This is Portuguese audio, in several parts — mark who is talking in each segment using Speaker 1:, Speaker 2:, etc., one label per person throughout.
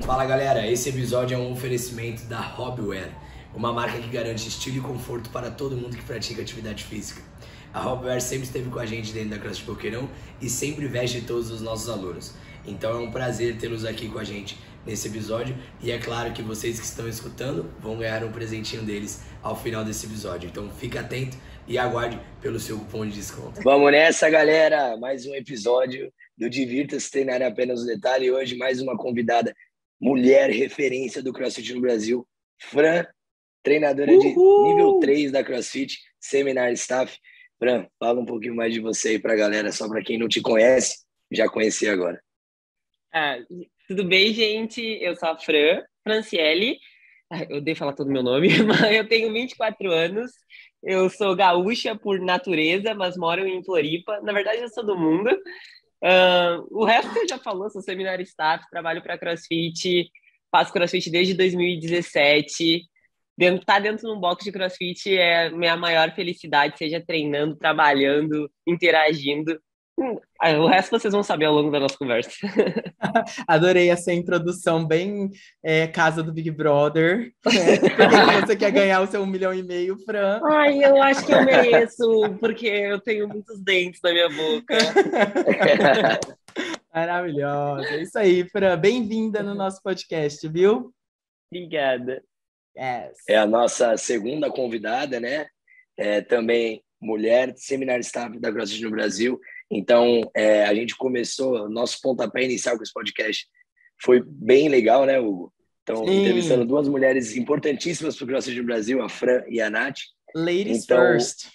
Speaker 1: Fala galera, esse episódio é um oferecimento da Hobbywear, uma marca que garante estilo e conforto para todo mundo que pratica atividade física. A Hobbywear sempre esteve com a gente dentro da CrossFit Boqueirão e sempre veste todos os nossos alunos. Então é um prazer tê-los aqui com a gente nesse episódio e é claro que vocês que estão escutando vão ganhar um presentinho deles ao final desse episódio. Então fique atento e aguarde pelo seu cupom de desconto.
Speaker 2: Vamos nessa, galera! Mais um episódio do Divirta-se, Treinar é Apenas o Detalhe. E hoje mais uma convidada, mulher referência do CrossFit no Brasil, Fran, treinadora de nível 3 da CrossFit, Seminar Staff. Fran, fala um pouquinho mais de você aí pra galera, só para quem não te conhece, já conhecer agora.
Speaker 3: Tudo bem, gente? Eu sou a Franciele. Eu odeio falar todo o meu nome, mas eu tenho 24 anos. Eu sou gaúcha por natureza, mas moro em Floripa. Na verdade, eu sou do mundo. O resto você já falou, sou Seminar Staff, trabalho para CrossFit, faço CrossFit desde 2017. Estar dentro de um box de CrossFit é minha maior felicidade, seja treinando, trabalhando, interagindo. O resto vocês vão saber ao longo da nossa conversa.
Speaker 4: Adorei essa introdução bem casa do Big Brother. Né? Porque você quer ganhar o seu 1,5 milhão, Fran?
Speaker 3: Ai, eu acho que eu mereço, porque eu tenho muitos dentes na minha boca.
Speaker 4: Maravilhosa. É isso aí, Fran. Bem-vinda no nosso podcast, viu?
Speaker 3: Obrigada.
Speaker 4: Yes.
Speaker 2: É a nossa segunda convidada, né? Também mulher, Seminar Staff da CrossFit no Brasil. Então, a gente começou, nosso pontapé inicial com esse podcast foi bem legal, né, Hugo? Então,
Speaker 4: Sim.
Speaker 2: Entrevistando duas mulheres importantíssimas para o CrossFit no Brasil, a Fran e a Nath.
Speaker 4: Ladies first.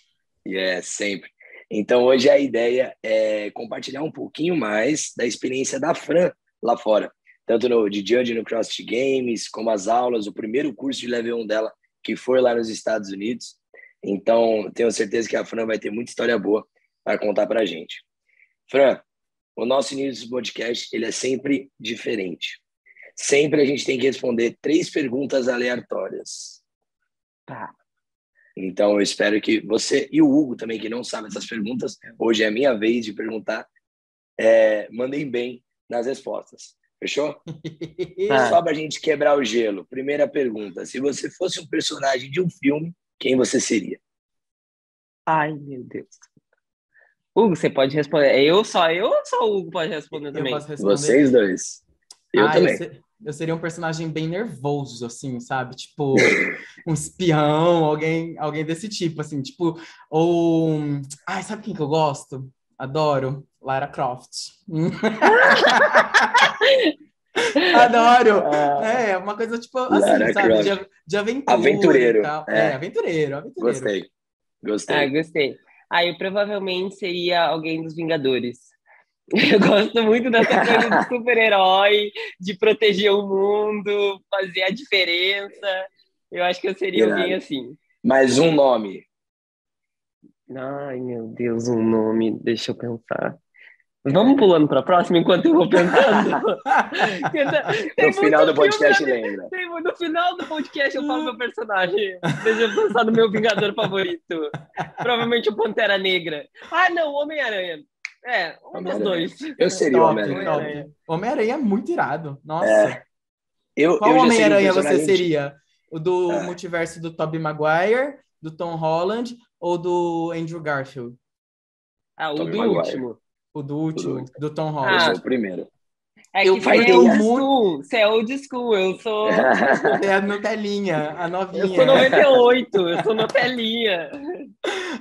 Speaker 2: Sempre. Então, hoje a ideia é compartilhar um pouquinho mais da experiência da Fran lá fora. Tanto de judge no CrossFit Games, como as aulas, o primeiro curso de Level 1 dela, que foi lá nos Estados Unidos. Então, tenho certeza que a Fran vai ter muita história boa para contar para a gente. Fran, o nosso início do podcast ele é sempre diferente. Sempre a gente tem que responder 3 perguntas aleatórias.
Speaker 3: Tá.
Speaker 2: Então, eu espero que você e o Hugo também, que não sabe essas perguntas, hoje é a minha vez de perguntar, mandem bem nas respostas. Fechou? Só para a gente quebrar o gelo. Primeira pergunta. Se você fosse um personagem de um filme, quem você seria?
Speaker 3: Ai, meu Deus. Hugo, você pode responder. Eu só o Hugo pode responder também?
Speaker 4: Eu posso responder.
Speaker 2: Vocês dois. Eu também.
Speaker 4: Eu seria um personagem bem nervoso, assim, sabe? Tipo, um espião, alguém desse tipo, assim. Tipo, ou... Ai, sabe quem que eu gosto? Adoro. Lara Croft. Adoro! Uma coisa, tipo, assim, sabe? De aventura.
Speaker 2: Aventureiro.
Speaker 4: E tal. Aventureiro.
Speaker 2: Gostei.
Speaker 3: Gostei. Eu provavelmente seria alguém dos Vingadores. Eu gosto muito dessa coisa de super-herói, de proteger o mundo, fazer a diferença. Eu acho que eu seria alguém assim.
Speaker 2: Mais um nome.
Speaker 3: Ai, meu Deus, um nome. Deixa eu pensar. Vamos pulando para a próxima enquanto eu vou pensando.
Speaker 2: No final do podcast, lembra.
Speaker 3: No final do podcast eu falo meu personagem. Deixa eu pensar no meu Vingador favorito. Provavelmente o Pantera Negra. Não, o Homem-Aranha. Um dos dois.
Speaker 2: Eu seria o Homem-Aranha.
Speaker 4: Homem-Aranha é muito irado. Nossa.
Speaker 2: Qual
Speaker 4: Homem-Aranha você seria? O do multiverso do Tobey Maguire, do Tom Holland ou do Andrew Garfield?
Speaker 3: O do último.
Speaker 4: O do último, do Tom Holland.
Speaker 2: Eu sou o primeiro.
Speaker 3: Você é old school, eu sou...
Speaker 4: É a Nutelinha, a novinha.
Speaker 3: Eu sou 98, eu sou Nutelinha.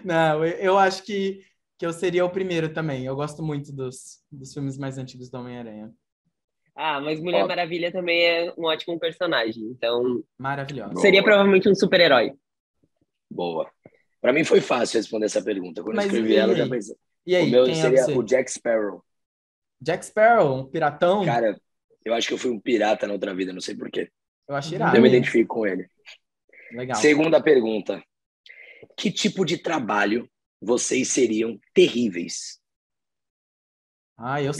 Speaker 4: Não, eu acho que eu seria o primeiro também. Eu gosto muito dos filmes mais antigos do Homem-Aranha.
Speaker 3: Mas Mulher Maravilha também é um ótimo personagem, então...
Speaker 4: Maravilhosa.
Speaker 3: Seria provavelmente um super-herói.
Speaker 2: Boa. Para mim foi fácil responder essa pergunta. Quando eu escrevi ela, eu já pensei.
Speaker 4: E aí,
Speaker 2: o meu
Speaker 4: quem
Speaker 2: seria
Speaker 4: você?
Speaker 2: O Jack Sparrow.
Speaker 4: Jack Sparrow, um piratão?
Speaker 2: Cara, eu acho que eu fui um pirata na outra vida, não sei porquê.
Speaker 4: Eu acho irado.
Speaker 2: Eu me identifico com ele.
Speaker 4: Legal.
Speaker 2: Segunda pergunta. Que tipo de trabalho vocês seriam terríveis?
Speaker 4: Eu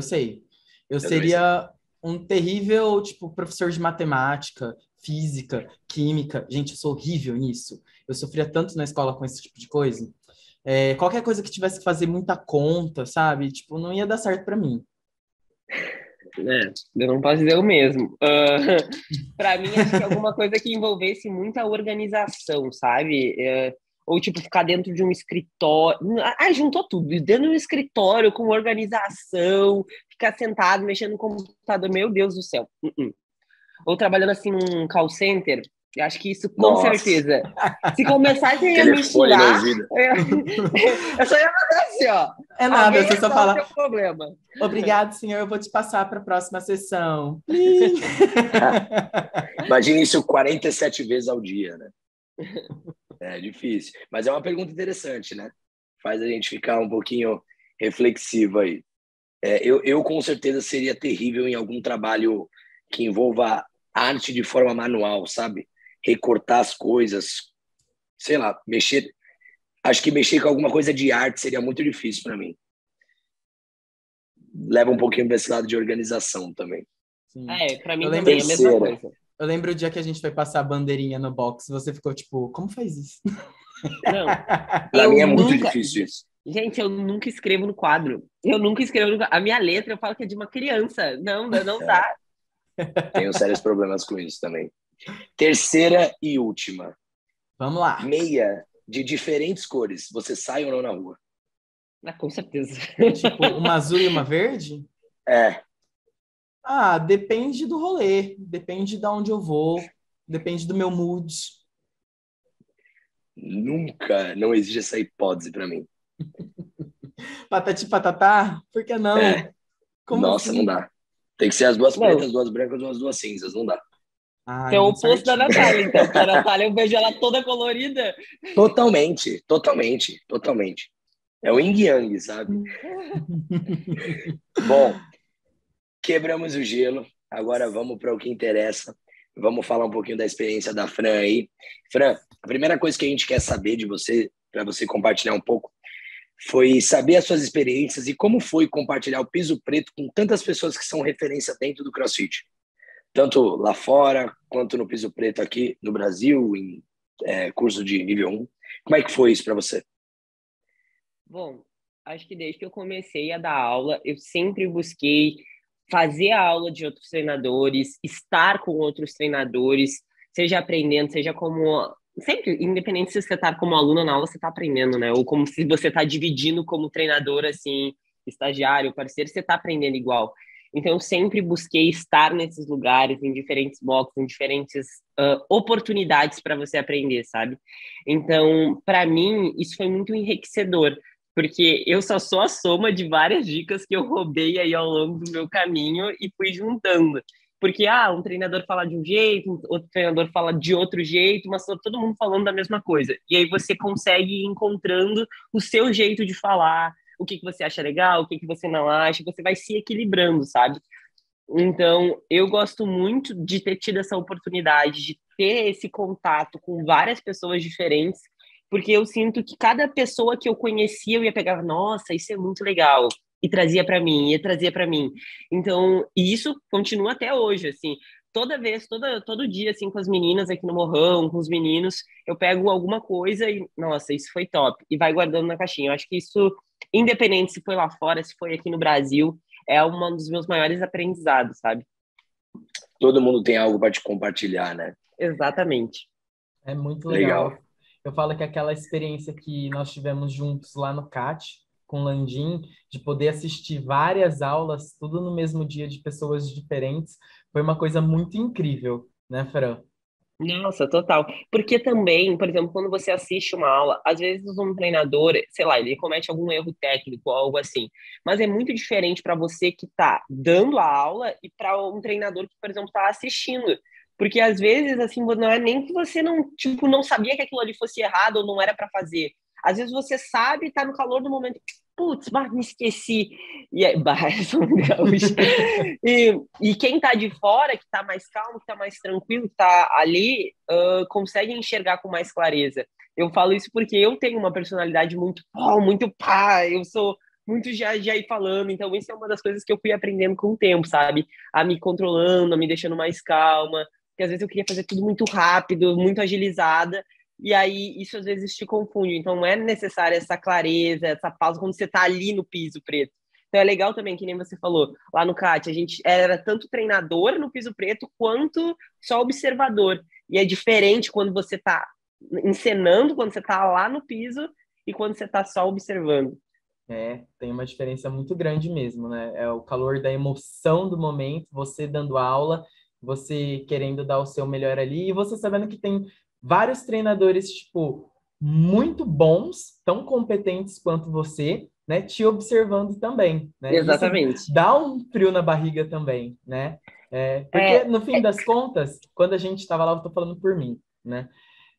Speaker 4: sei. Eu seria um terrível, tipo, professor de matemática, física, química. Gente, eu sou horrível nisso. Eu sofria tanto na escola com esse tipo de coisa. Qualquer coisa que tivesse que fazer muita conta, sabe? Tipo, não ia dar certo pra mim.
Speaker 3: Eu não posso dizer o mesmo. Para mim, acho que alguma coisa que envolvesse muita organização, sabe? Ou, tipo, ficar dentro de um escritório. Juntou tudo. Dentro de um escritório com organização, ficar sentado, mexendo no computador. Meu Deus do céu. Ou trabalhando, assim, num call center. Eu acho que isso, com
Speaker 2: Nossa.
Speaker 3: certeza. Se começassem a me
Speaker 2: Telefone no
Speaker 3: tirar,
Speaker 2: ouvido.
Speaker 3: eu só ia mandar assim, ó.
Speaker 4: É nada,
Speaker 3: Alguém
Speaker 4: você só
Speaker 3: resolve
Speaker 4: fala,
Speaker 3: o seu problema.
Speaker 4: obrigado, senhor, eu vou te passar para a próxima sessão.
Speaker 2: Imagine isso 47 vezes ao dia, né? É difícil. Mas é uma pergunta interessante, né? Faz a gente ficar um pouquinho reflexivo aí. Eu com certeza seria terrível em algum trabalho que envolva arte de forma manual, sabe? Recortar as coisas, sei lá, mexer. Acho que mexer com alguma coisa de arte seria muito difícil para mim. Leva um pouquinho para esse lado de organização também.
Speaker 4: Sim.
Speaker 3: Para mim
Speaker 4: Eu
Speaker 3: também é a mesma
Speaker 2: Terceira.
Speaker 3: coisa.
Speaker 4: Eu lembro o dia que a gente foi passar a bandeirinha no box, você ficou tipo, como faz isso?
Speaker 3: Não,
Speaker 2: Para mim é muito
Speaker 3: nunca...
Speaker 2: difícil isso.
Speaker 3: Gente, eu nunca escrevo no quadro. Eu nunca escrevo no quadro. A minha letra, eu falo que é de uma criança. Não dá.
Speaker 2: Tenho sérios problemas com isso também. Terceira e última.
Speaker 4: Vamos lá.
Speaker 2: Meia de diferentes cores. Você sai ou não na rua?
Speaker 3: Com certeza.
Speaker 4: Tipo, uma azul e uma verde? Depende do rolê, depende de onde eu vou, depende do meu mood.
Speaker 2: Nunca, não existe essa hipótese para mim.
Speaker 4: Patati patatá? Por que não? Como
Speaker 2: Nossa,
Speaker 4: assim?
Speaker 2: não dá. Tem que ser as duas pretas, as duas brancas ou as duas cinzas, não dá.
Speaker 3: É o oposto da Natália, então. Porque a Natália, eu vejo ela toda colorida.
Speaker 2: Totalmente. É o yin yang, sabe? Bom, quebramos o gelo. Agora vamos para o que interessa. Vamos falar um pouquinho da experiência da Fran aí. Fran, a primeira coisa que a gente quer saber de você, para você compartilhar um pouco, foi saber as suas experiências e como foi compartilhar o piso preto com tantas pessoas que são referência dentro do CrossFit. Tanto lá fora, quanto no piso preto aqui no Brasil, em curso de nível 1. Como é que foi isso para você?
Speaker 3: Bom, acho que desde que eu comecei a dar aula, eu sempre busquei fazer a aula de outros treinadores, estar com outros treinadores, seja aprendendo, seja como... Sempre, independente se você está como aluno na aula, você está aprendendo, né? Ou como se você está dividindo como treinador, assim, estagiário, parceiro, você está aprendendo igual. Então, eu sempre busquei estar nesses lugares, em diferentes boxes, em diferentes oportunidades para você aprender, sabe? Então, para mim, isso foi muito enriquecedor, porque eu só sou a soma de várias dicas que eu roubei aí ao longo do meu caminho e fui juntando. Porque, um treinador fala de um jeito, outro treinador fala de outro jeito, mas todo mundo falando da mesma coisa. E aí você consegue ir encontrando o seu jeito de falar, o que você acha legal, o que você não acha, você vai se equilibrando, sabe? Então, eu gosto muito de ter tido essa oportunidade, de ter esse contato com várias pessoas diferentes, porque eu sinto que cada pessoa que eu conhecia, eu ia pegar, nossa, isso é muito legal, e trazia para mim, e trazia para mim. Então, e isso continua até hoje, assim, toda vez, todo dia, assim, com as meninas aqui no Morrão, com os meninos, eu pego alguma coisa e, nossa, isso foi top, e vai guardando na caixinha. Eu acho que isso, independente se foi lá fora, se foi aqui no Brasil, é um dos meus maiores aprendizados, sabe?
Speaker 2: Todo mundo tem algo para te compartilhar, né?
Speaker 3: Exatamente.
Speaker 4: É muito legal. Eu falo que aquela experiência que nós tivemos juntos lá no CAT, com o Landim, de poder assistir várias aulas, tudo no mesmo dia, de pessoas diferentes, foi uma coisa muito incrível, né, Fran?
Speaker 3: Nossa, total. Porque também, por exemplo, quando você assiste uma aula, às vezes um treinador, sei lá, ele comete algum erro técnico ou algo assim, mas é muito diferente para você que está dando a aula e para um treinador que, por exemplo, está assistindo. Porque às vezes, assim, não é nem que você não sabia que aquilo ali fosse errado ou não era para fazer. Às vezes você sabe, tá no calor do momento, putz, me esqueci. E aí, e quem tá de fora, que tá mais calmo, que tá mais tranquilo, que tá ali, consegue enxergar com mais clareza. Eu falo isso porque eu tenho uma personalidade muito pá, eu sou muito já ir falando, então isso é uma das coisas que eu fui aprendendo com o tempo, sabe? A me controlando, a me deixando mais calma, porque às vezes eu queria fazer tudo muito rápido, muito agilizada, e aí isso às vezes te confunde. Então não é necessária essa clareza, essa pausa quando você tá ali no piso preto. Então é legal também, que nem você falou, lá no CAT, a gente era tanto treinador no piso preto, quanto só observador. E é diferente quando você tá encenando, quando você tá lá no piso, e quando você tá só observando.
Speaker 4: Tem uma diferença muito grande mesmo, né? É o calor da emoção do momento, você dando aula, você querendo dar o seu melhor ali, e você sabendo que tem vários treinadores, tipo, muito bons, tão competentes quanto você, né? Te observando também, né? E isso
Speaker 3: Exatamente.
Speaker 4: dá um frio na barriga também, né? Porque,
Speaker 3: É,
Speaker 4: no fim das contas, quando a gente estava lá, eu tô falando por mim, né?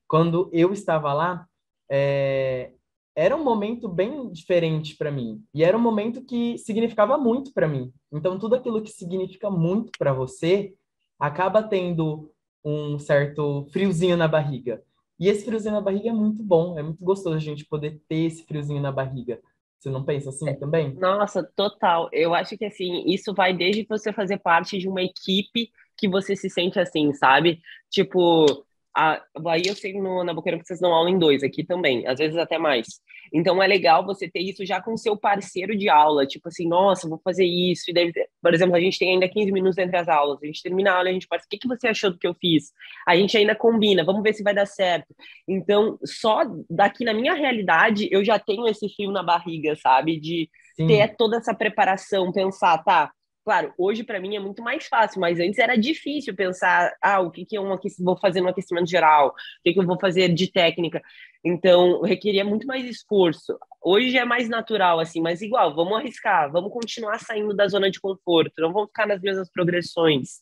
Speaker 4: Quando eu estava lá, é, era um momento bem diferente para mim. E era um momento que significava muito para mim. Então, tudo aquilo que significa muito para você acaba tendo um certo friozinho na barriga. E esse friozinho na barriga é muito bom, é muito gostoso a gente poder ter esse friozinho na barriga. Você não pensa assim também?
Speaker 3: Nossa, total. Eu acho que assim, isso vai desde você fazer parte de uma equipe que você se sente assim, sabe? Tipo, aí eu sei na Boqueirão que vocês dão aula em dois, aqui também, às vezes até mais. Então é legal você ter isso já com o seu parceiro de aula, tipo assim, nossa, vou fazer isso. E daí, por exemplo, a gente tem ainda 15 minutos entre as aulas, a gente termina a aula, a gente fala, o que que você achou do que eu fiz? A gente ainda combina, vamos ver se vai dar certo. Então, só daqui na minha realidade, eu já tenho esse frio na barriga, sabe? De
Speaker 4: Sim.
Speaker 3: ter toda essa preparação, pensar, tá? Claro, hoje para mim é muito mais fácil, mas antes era difícil pensar, o que que eu vou fazer no aquecimento geral, o que que eu vou fazer de técnica. Então, requeria muito mais esforço. Hoje é mais natural, assim, mas igual, vamos arriscar, vamos continuar saindo da zona de conforto, não vamos ficar nas mesmas progressões.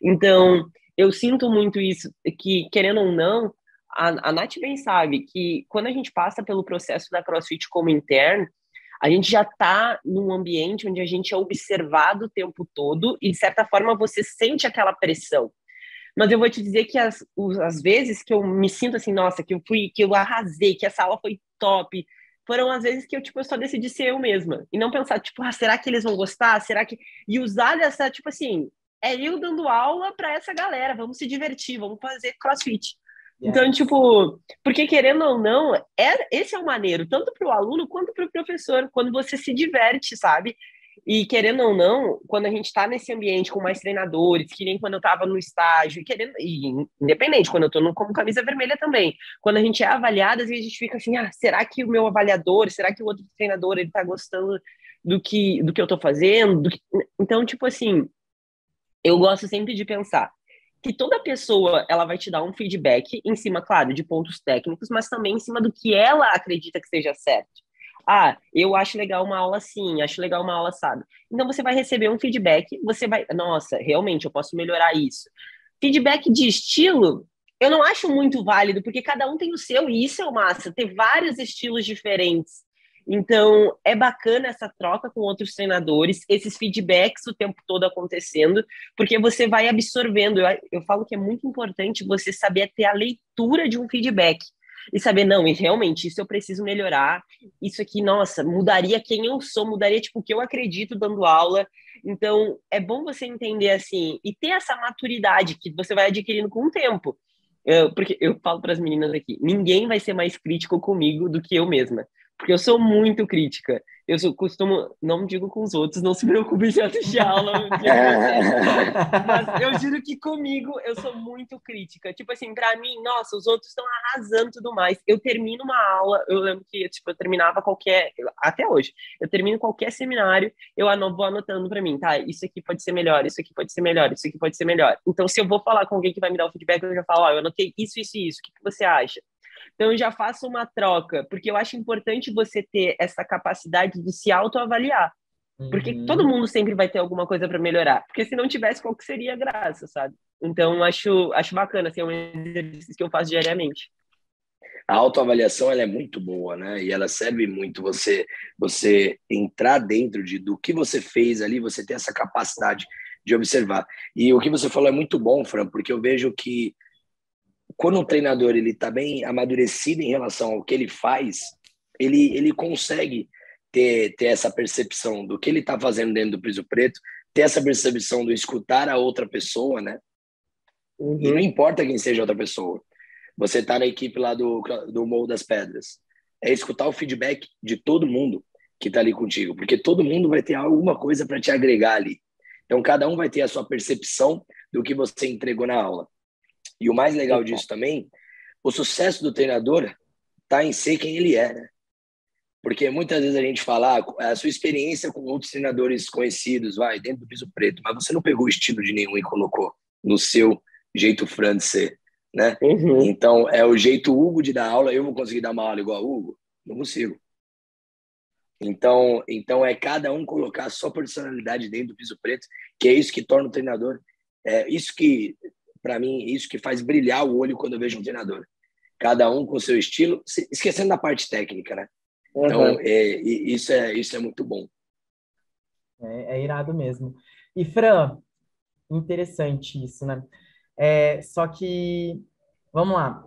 Speaker 3: Então, eu sinto muito isso, que, querendo ou não, a Nath bem sabe que quando a gente passa pelo processo da CrossFit como interno, a gente já está num ambiente onde a gente é observado o tempo todo e, de certa forma, você sente aquela pressão. Mas eu vou te dizer que as vezes que eu me sinto assim, nossa, que eu arrasei, que essa aula foi top, foram as vezes que eu só decidi ser eu mesma. E não pensar, tipo, será que eles vão gostar? Será que... E usar dessa, tipo assim, é eu dando aula para essa galera, vamos se divertir, vamos fazer CrossFit. Então,
Speaker 4: Yes.
Speaker 3: tipo, porque querendo ou não, esse é o maneiro, tanto para o aluno quanto para o professor, quando você se diverte, sabe? E querendo ou não, quando a gente está nesse ambiente com mais treinadores, que nem quando eu estava no estágio, e independente, quando eu estou como camisa vermelha também, quando a gente é avaliado, às vezes a gente fica assim, será que o meu avaliador, será que o outro treinador, ele tá gostando do que eu estou fazendo? Então, tipo assim, eu gosto sempre de pensar que toda pessoa ela vai te dar um feedback em cima, claro, de pontos técnicos, mas também em cima do que ela acredita que seja certo. Eu acho legal uma aula assim, acho legal uma aula, sabe? Então você vai receber um feedback, você vai, nossa, realmente eu posso melhorar isso. Feedback de estilo, eu não acho muito válido, porque cada um tem o seu, e isso é o massa, ter vários estilos diferentes. Então, é bacana essa troca com outros treinadores, esses feedbacks o tempo todo acontecendo, porque você vai absorvendo. Eu falo que é muito importante você saber ter a leitura de um feedback e saber, não, e realmente, isso eu preciso melhorar, isso aqui, nossa, mudaria quem eu sou, mudaria, tipo, o que eu acredito dando aula. Então, é bom você entender, assim, e ter essa maturidade que você vai adquirindo com o tempo. Porque eu falo para as meninas aqui, ninguém vai ser mais crítico comigo do que eu mesma. Porque eu sou muito crítica. Costumo, não digo com os outros, não se preocupe se assistir a aula de vocês. Mas eu juro que comigo eu sou muito crítica. Tipo assim, pra mim, nossa, os outros estão arrasando e tudo mais. Eu termino uma aula, eu lembro que tipo, eu terminava até hoje, eu termino qualquer seminário, vou anotando pra mim, tá? Isso aqui pode ser melhor, isso aqui pode ser melhor, isso aqui pode ser melhor. Então, se eu vou falar com alguém que vai me dar o feedback, eu já falo, eu anotei isso, isso e isso, o que você acha? Então, eu já faço uma troca, porque eu acho importante você ter essa capacidade de se autoavaliar. Porque todo
Speaker 4: Uhum.
Speaker 3: mundo sempre vai ter alguma coisa para melhorar. Porque se não tivesse, qual que seria a graça, sabe? Então, acho bacana, assim, é um exercício que eu faço diariamente.
Speaker 2: A autoavaliação ela é muito boa, né? E ela serve muito você entrar dentro do que você fez ali, você ter essa capacidade de observar. E o que você falou é muito bom, Fran, porque eu vejo que quando o treinador ele está bem amadurecido em relação ao que ele faz, ele consegue ter essa percepção do que ele está fazendo dentro do piso preto, ter essa percepção do escutar a outra pessoa, né? E não importa quem seja a outra pessoa. Você está na equipe lá do Morro das Pedras. É escutar o feedback de todo mundo. que está ali contigo, porque todo mundo vai ter alguma coisa para te agregar ali. Então, cada um vai ter a sua percepção do que você entregou na aula. E o mais legal disso também, o sucesso do treinador está em ser quem ele é, né? Porque muitas vezes a gente fala a sua experiência com outros treinadores conhecidos, vai, dentro do piso preto, mas você não pegou o estilo de nenhum e colocou no seu jeito Fran de ser, né? Então, é o jeito Hugo de dar aula. Eu vou conseguir dar uma aula igual a Hugo? Não consigo. Então é cada um colocar a sua personalidade dentro do piso preto, que é isso que torna o treinador. É isso que, para mim, isso que faz brilhar o olho quando eu vejo um treinador. Cada um com o seu estilo, esquecendo da parte técnica, né? Então, isso é muito bom.
Speaker 4: É irado mesmo. E, Fran, interessante isso, né? Só que, vamos lá.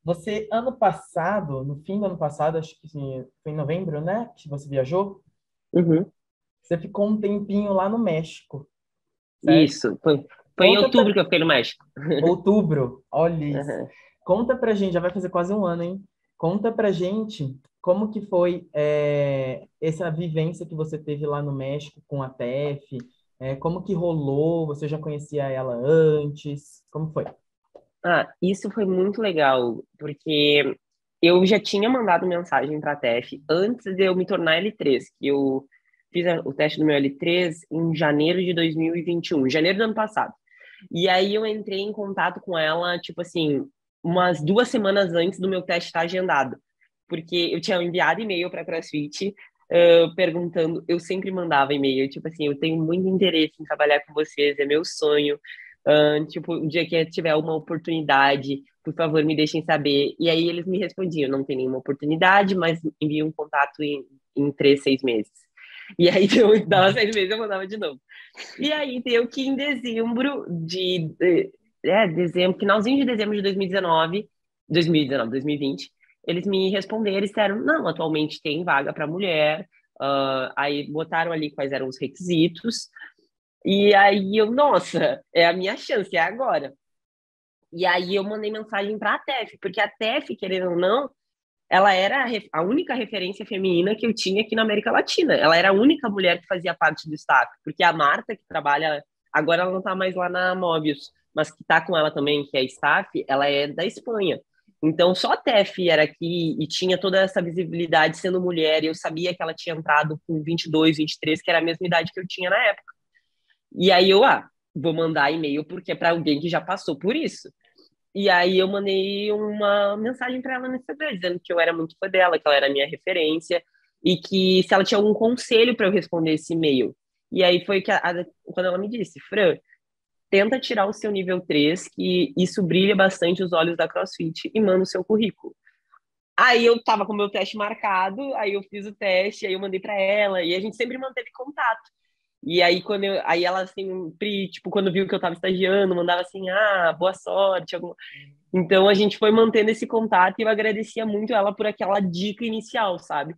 Speaker 4: Você, ano passado, no fim do ano passado, acho que assim, foi em novembro, né? Que você viajou. Você ficou um tempinho lá no México, certo?
Speaker 3: Isso, foi em outubro que eu fiquei no México.
Speaker 4: Outubro, olha isso. Conta pra gente, já vai fazer quase um ano, hein? Conta pra gente como que foi essa vivência que você teve lá no México com a Tef, como que rolou, você já conhecia ela antes, como foi?
Speaker 3: Isso foi muito legal, porque eu já tinha mandado mensagem para a TEF antes de eu me tornar L3, que eu fiz o teste do meu L3 em janeiro de 2021, janeiro do ano passado. E aí eu entrei em contato com ela, tipo assim, umas 2 semanas antes do meu teste estar agendado, porque eu tinha enviado e-mail para a CrossFit perguntando, eu sempre mandava e-mail, tipo assim, eu tenho muito interesse em trabalhar com vocês, é meu sonho. Tipo, um dia que tiver uma oportunidade, por favor, me deixem saber. E aí eles me respondiam, não tem nenhuma oportunidade, mas envia um contato em 3, 6 meses. E aí dava 6 meses, eu mandava de novo. E aí deu que em dezembro finalzinho de dezembro de 2020, eles me responderam, eles disseram, não, atualmente tem vaga para mulher. Aí botaram ali quais eram os requisitos. E aí nossa, é a minha chance, é agora. E aí eu mandei mensagem para a TEF, porque a TEF, querendo ou não, ela era a única referência feminina que eu tinha aqui na América Latina. Ela era a única mulher que fazia parte do staff, porque a Marta, que trabalha, agora ela não está mais lá na Mobius, mas que está com ela também, que é staff, ela é da Espanha. Então, só a TEF era aqui e tinha toda essa visibilidade sendo mulher, e eu sabia que ela tinha entrado com 22, 23, que era a mesma idade que eu tinha na época. E aí eu, vou mandar e-mail porque é para alguém que já passou por isso. E aí eu mandei uma mensagem para ela no Instagram, dizendo que eu era muito fã dela, que ela era a minha referência, e que se ela tinha algum conselho para eu responder esse e-mail. E aí foi que quando ela me disse, Fran, tenta tirar o seu nível 3, que isso brilha bastante os olhos da CrossFit, e manda o seu currículo. Aí eu tava com o meu teste marcado, aí eu fiz o teste, aí eu mandei para ela, e a gente sempre manteve contato. E aí, aí ela sempre, tipo, quando viu que eu tava estagiando, mandava assim, boa sorte. Então, a gente foi mantendo esse contato e eu agradecia muito ela por aquela dica inicial, sabe?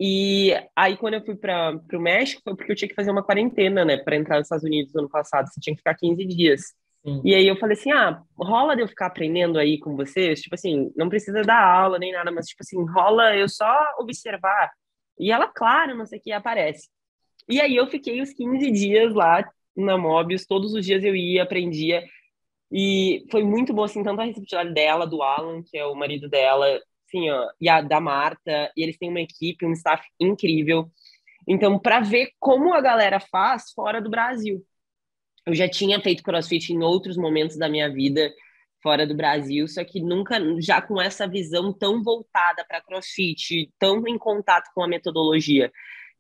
Speaker 3: E aí, quando eu fui para o México, foi porque eu tinha que fazer uma quarentena, né? Para entrar nos Estados Unidos no ano passado, você tinha que ficar 15 dias.
Speaker 4: Sim.
Speaker 3: E aí eu falei assim, rola de eu ficar aprendendo aí com vocês? Tipo assim, não precisa dar aula nem nada, mas tipo assim, rola eu só observar. E ela, claro, não sei o que, aparece. E aí eu fiquei os 15 dias lá na Mobius, todos os dias eu ia, aprendia, e foi muito bom, assim, tanto a receptividade dela, do Alan, que é o marido dela, assim, e a da Marta, e eles têm uma equipe, um staff incrível. Então, para ver como a galera faz fora do Brasil. Eu já tinha feito CrossFit em outros momentos da minha vida fora do Brasil, só que nunca, já com essa visão tão voltada para CrossFit, tão em contato com a metodologia.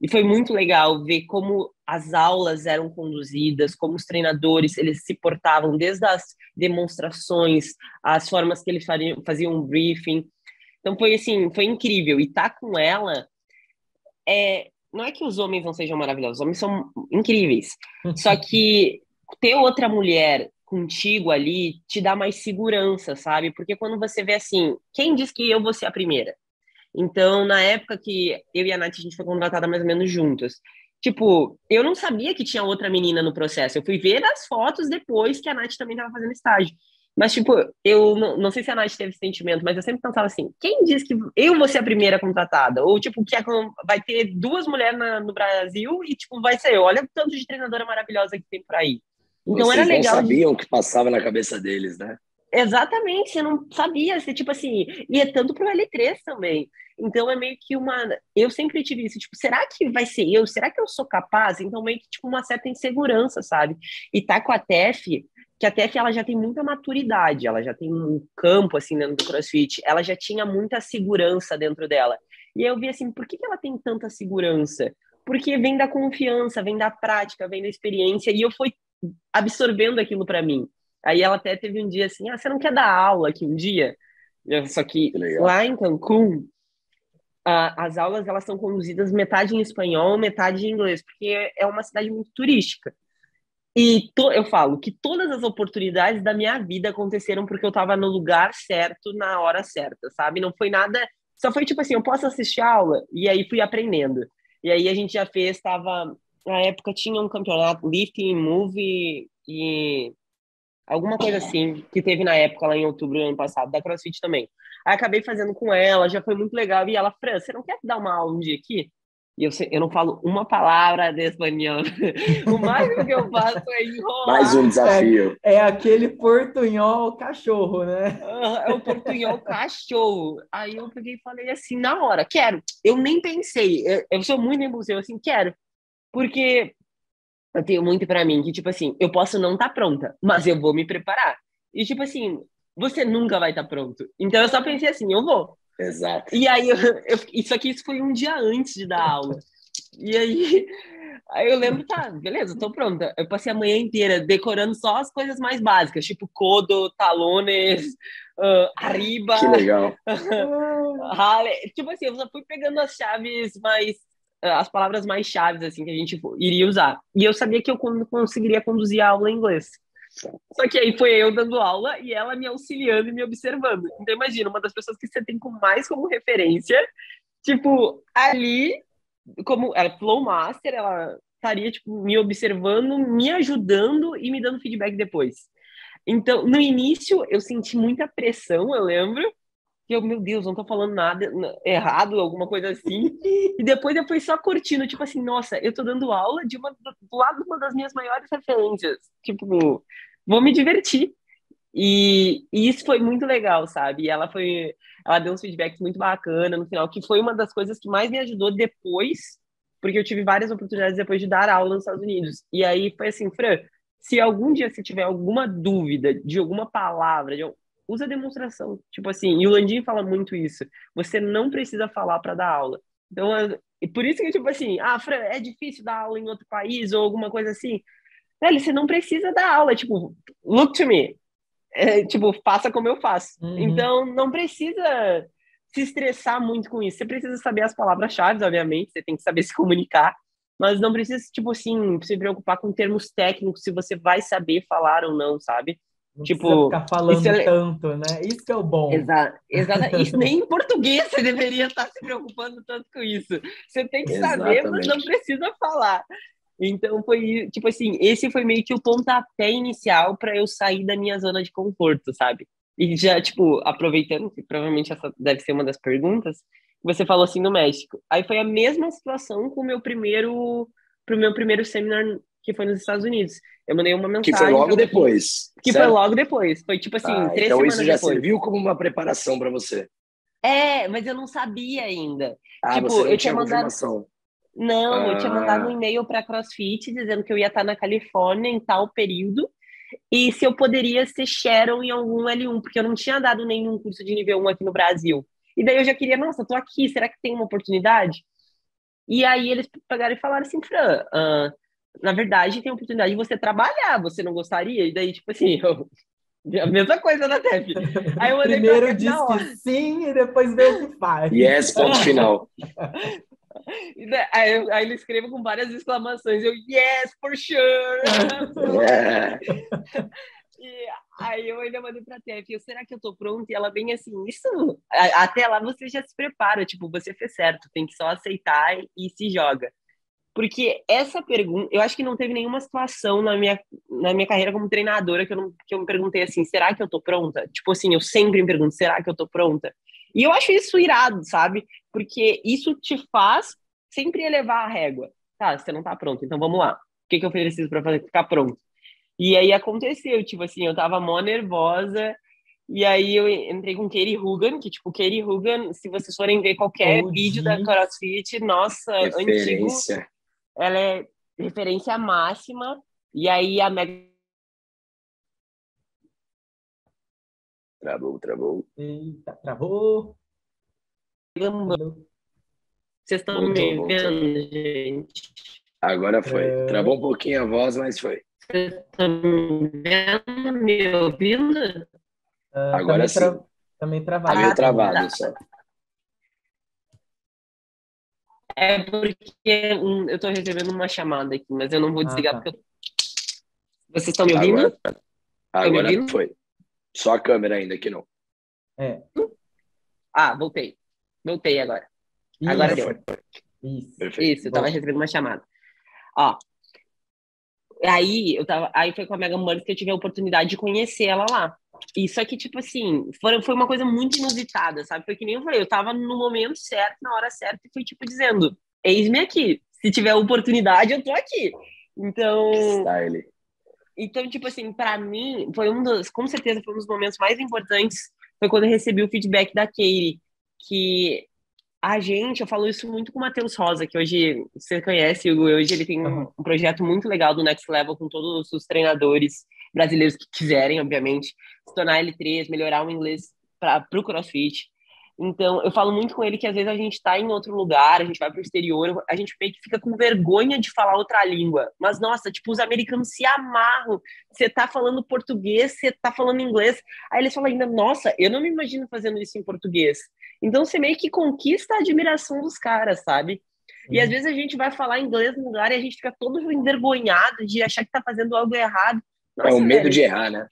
Speaker 3: E foi muito legal ver como as aulas eram conduzidas, como os treinadores eles se portavam, desde as demonstrações, as formas que eles faziam um briefing. Então foi assim, foi incrível. E estar com ela, não é que os homens não sejam maravilhosos, os homens são incríveis. Só que ter outra mulher contigo ali te dá mais segurança, sabe? Porque quando você vê assim, quem diz que eu vou ser a primeira? Então, na época que eu e a Nath, a gente foi contratada mais ou menos juntas, tipo, eu não sabia que tinha outra menina no processo. Eu fui ver as fotos depois que a Nath também estava fazendo estágio. Mas, tipo, eu não sei se a Nath teve esse sentimento, mas eu sempre pensava assim, quem diz que eu vou ser a primeira contratada? Ou, tipo, vai ter duas mulheres no Brasil e, tipo, vai ser eu. Olha o tanto de treinadora maravilhosa que tem por aí. Então, era
Speaker 2: Vocês não
Speaker 3: legal de...
Speaker 2: sabiam o que passava na cabeça deles, né?
Speaker 3: Exatamente, você não sabia, você, tipo assim, e é tanto pro L3 também. Então é meio que uma. Eu sempre tive isso, tipo, será que vai ser eu? Será que eu sou capaz? Então, meio que, tipo, uma certa insegurança, sabe? E tá com a Tef, que a Tef ela já tem muita maturidade, ela já tem um campo, assim, dentro do CrossFit, ela já tinha muita segurança dentro dela. E aí eu vi assim, por que que ela tem tanta segurança? Porque vem da confiança, vem da prática, vem da experiência, e eu fui absorvendo aquilo para mim. Aí ela até teve um dia assim, você não quer dar aula aqui um dia? Só que
Speaker 2: Que legal.
Speaker 3: lá em Cancún, as aulas elas são conduzidas metade em espanhol, metade em inglês, porque é uma cidade muito turística. E eu falo que todas as oportunidades da minha vida aconteceram porque eu estava no lugar certo, na hora certa, sabe? Não foi nada, só foi tipo assim, eu posso assistir a aula, e aí fui aprendendo. E aí a gente já fez, na época tinha um campeonato Lifting, Move e alguma coisa assim, que teve na época, lá em outubro do ano passado, da CrossFit também. Aí acabei fazendo com ela, já foi muito legal. E ela, Fran, você não quer dar uma aula um dia aqui? E eu não falo uma palavra de espanhol. O máximo que eu faço é
Speaker 2: Mais um
Speaker 3: enrolar.
Speaker 2: desafio.
Speaker 4: É aquele portunhol cachorro, né?
Speaker 3: É o portunhol cachorro. Aí eu peguei e falei assim, na hora, quero. Eu nem pensei. Eu sou muito impulsivo, assim, quero. Porque eu tenho muito pra mim que, tipo assim, eu posso não estar pronta, mas eu vou me preparar. E, tipo assim, você nunca vai estar pronto. Então eu só pensei assim, eu vou.
Speaker 2: Exato.
Speaker 3: E aí, isso foi um dia antes de dar aula. E aí, aí eu lembro, tá, beleza, tô pronta. Eu passei a manhã inteira decorando só as coisas mais básicas, tipo codo, talones, arriba,
Speaker 2: Que legal.
Speaker 3: tipo assim, eu só fui pegando as chaves mais, as palavras mais chaves, assim, que a gente iria usar. E eu sabia que eu conseguiria conduzir a aula em inglês. Só que aí foi eu dando aula e ela me auxiliando e me observando. Então imagina, uma das pessoas que você tem mais como referência, tipo, ali, como ela é Flow Master, ela estaria, tipo, me observando, me ajudando e me dando feedback depois. Então, no início, eu senti muita pressão, eu lembro, que eu, meu Deus, não tô falando nada errado, alguma coisa assim. E depois eu fui só curtindo, tipo assim, nossa, eu tô dando aula do lado de uma das minhas maiores referências. Tipo, vou me divertir. E isso foi muito legal, sabe? Ela deu uns feedbacks muito bacana no final, que foi uma das coisas que mais me ajudou depois, porque eu tive várias oportunidades depois de dar aula nos Estados Unidos. E aí foi assim, Fran, se algum dia você tiver alguma dúvida de alguma palavra, usa demonstração. Tipo assim, e o Landim fala muito isso. Você não precisa falar para dar aula. Então, e por isso que, tipo assim, Fran, é difícil dar aula em outro país ou alguma coisa assim. Velho, você não precisa dar aula. Tipo, look to me. Tipo, faça como eu faço.
Speaker 4: Uhum.
Speaker 3: Então, não precisa se estressar muito com isso. Você precisa saber as palavras-chave, obviamente, você tem que saber se comunicar, mas não precisa, tipo assim, se preocupar com termos técnicos, se você vai saber falar ou não, sabe?
Speaker 4: Não precisa
Speaker 3: Tipo,
Speaker 4: ficar
Speaker 3: isso
Speaker 4: falando
Speaker 3: é...
Speaker 4: tanto, né? Isso que é o bom.
Speaker 3: Isso nem em português você deveria estar se preocupando tanto com isso. Você tem que saber, mas não
Speaker 2: Exatamente.
Speaker 3: precisa falar. Então foi, tipo assim, esse foi meio que o pontapé inicial para eu sair da minha zona de conforto, sabe? E já, tipo, aproveitando, que provavelmente essa deve ser uma das perguntas, você falou assim no México. Aí foi a mesma situação com pro meu primeiro seminar que foi nos Estados Unidos. Eu mandei uma
Speaker 2: Que foi
Speaker 3: mensagem para
Speaker 2: logo
Speaker 3: uma equipe,
Speaker 2: depois,
Speaker 3: que foi
Speaker 2: certo?
Speaker 3: logo depois. Foi tipo assim,
Speaker 2: Ah,
Speaker 3: três
Speaker 2: então isso
Speaker 3: semanas
Speaker 2: já
Speaker 3: depois.
Speaker 2: serviu como uma preparação para você.
Speaker 3: Mas eu não sabia ainda.
Speaker 2: Ah, você
Speaker 3: Tipo,
Speaker 2: não
Speaker 3: eu tinha
Speaker 2: tinha
Speaker 3: mandado.
Speaker 2: confirmação.
Speaker 3: Não, eu tinha mandado um
Speaker 2: Ah,
Speaker 3: e-mail para a CrossFit dizendo que eu ia estar na Califórnia em tal período e se eu poderia ser Sharon em algum L1, porque eu não tinha dado nenhum curso de nível 1 aqui no Brasil. E daí eu já queria, nossa, tô aqui, será que tem uma oportunidade? E aí eles pegaram e falaram assim, Fran, na verdade tem a oportunidade de você trabalhar, você não gostaria? E daí, tipo assim, a mesma coisa na TEF. Aí eu mandei pra
Speaker 4: Primeiro
Speaker 3: TEF
Speaker 4: diz
Speaker 3: na
Speaker 4: que
Speaker 3: hora.
Speaker 4: sim e depois vê o que faz.
Speaker 2: yes, ponto final.
Speaker 3: Aí ele escreve com várias exclamações. Eu, yes, for sure! I'm so happy!
Speaker 2: É,
Speaker 3: E aí eu ainda mandei pra Tef, será que eu tô pronta? E ela bem assim, isso, até lá você já se prepara, tipo, você fez certo, tem que só aceitar e se joga. Porque essa pergunta, eu acho que não teve nenhuma situação na minha carreira como treinadora que eu me perguntei assim, será que eu tô pronta? Tipo assim, eu sempre me pergunto, será que eu tô pronta? E eu acho isso irado, sabe? Porque isso te faz sempre elevar a régua. Tá, você não tá pronto, então vamos lá. O que que eu preciso pra fazer ficar pronto? E aí aconteceu, tipo assim, eu tava mó nervosa, e aí eu entrei com Katie Hogan, que, tipo, Katie Hogan, se vocês forem ver qualquer vídeo da
Speaker 4: OG.
Speaker 3: CrossFit, nossa, antigo,
Speaker 2: Referência.
Speaker 3: ela é referência máxima, e aí a Megan
Speaker 2: Travou.
Speaker 4: Eita, travou.
Speaker 3: vocês estão
Speaker 2: Voltou,
Speaker 3: me
Speaker 2: voltou.
Speaker 3: vendo, gente?
Speaker 2: Agora foi. Travou um pouquinho a voz, mas foi.
Speaker 3: Vocês estão me vendo, me ouvindo?
Speaker 2: Agora sim.
Speaker 4: Tá meio
Speaker 2: Tá
Speaker 4: travado.
Speaker 2: meio
Speaker 3: Ah,
Speaker 2: travado
Speaker 3: tá.
Speaker 2: só.
Speaker 3: É porque eu tô recebendo uma chamada aqui, mas eu não vou desligar
Speaker 4: Tá.
Speaker 3: porque vocês estão me ouvindo?
Speaker 2: Agora,
Speaker 3: Estão me
Speaker 2: agora
Speaker 3: ouvindo?
Speaker 2: foi. Só a câmera ainda que não.
Speaker 4: É.
Speaker 3: Ah, voltei. Voltei agora. Agora
Speaker 4: Isso.
Speaker 3: deu.
Speaker 4: Isso.
Speaker 2: Perfeito.
Speaker 3: Isso, eu tava recebendo uma chamada. Ó, aí foi com a Megan Burns que eu tive a oportunidade de conhecer ela lá. E só que, tipo assim, foi uma coisa muito inusitada, sabe? Foi que nem eu falei, eu tava no momento certo, na hora certa, e fui, tipo, dizendo, eis-me aqui. Se tiver oportunidade, eu tô aqui. Então,
Speaker 2: Style.
Speaker 3: então, tipo assim, pra mim, com certeza foi um dos momentos mais importantes, foi quando eu recebi o feedback da Katie, que eu falo isso muito com o Matheus Rosa, que hoje você conhece, Hugo, hoje ele tem um projeto muito legal do Next Level com todos os treinadores brasileiros que quiserem, obviamente, se tornar L3, melhorar o inglês para o CrossFit. Então, eu falo muito com ele que às vezes a gente está em outro lugar, a gente vai para o exterior, a gente meio que fica com vergonha de falar outra língua. Mas, nossa, tipo, os americanos se amarram. Você tá falando português, você tá falando inglês. Aí eles falam ainda, nossa, eu não me imagino fazendo isso em português. Então, você meio que conquista a admiração dos caras, sabe? E às vezes a gente vai falar inglês no lugar e a gente fica todo envergonhado de achar que tá fazendo algo errado.
Speaker 2: É o
Speaker 3: Nossa,
Speaker 2: medo
Speaker 3: velho,
Speaker 2: de errar, né?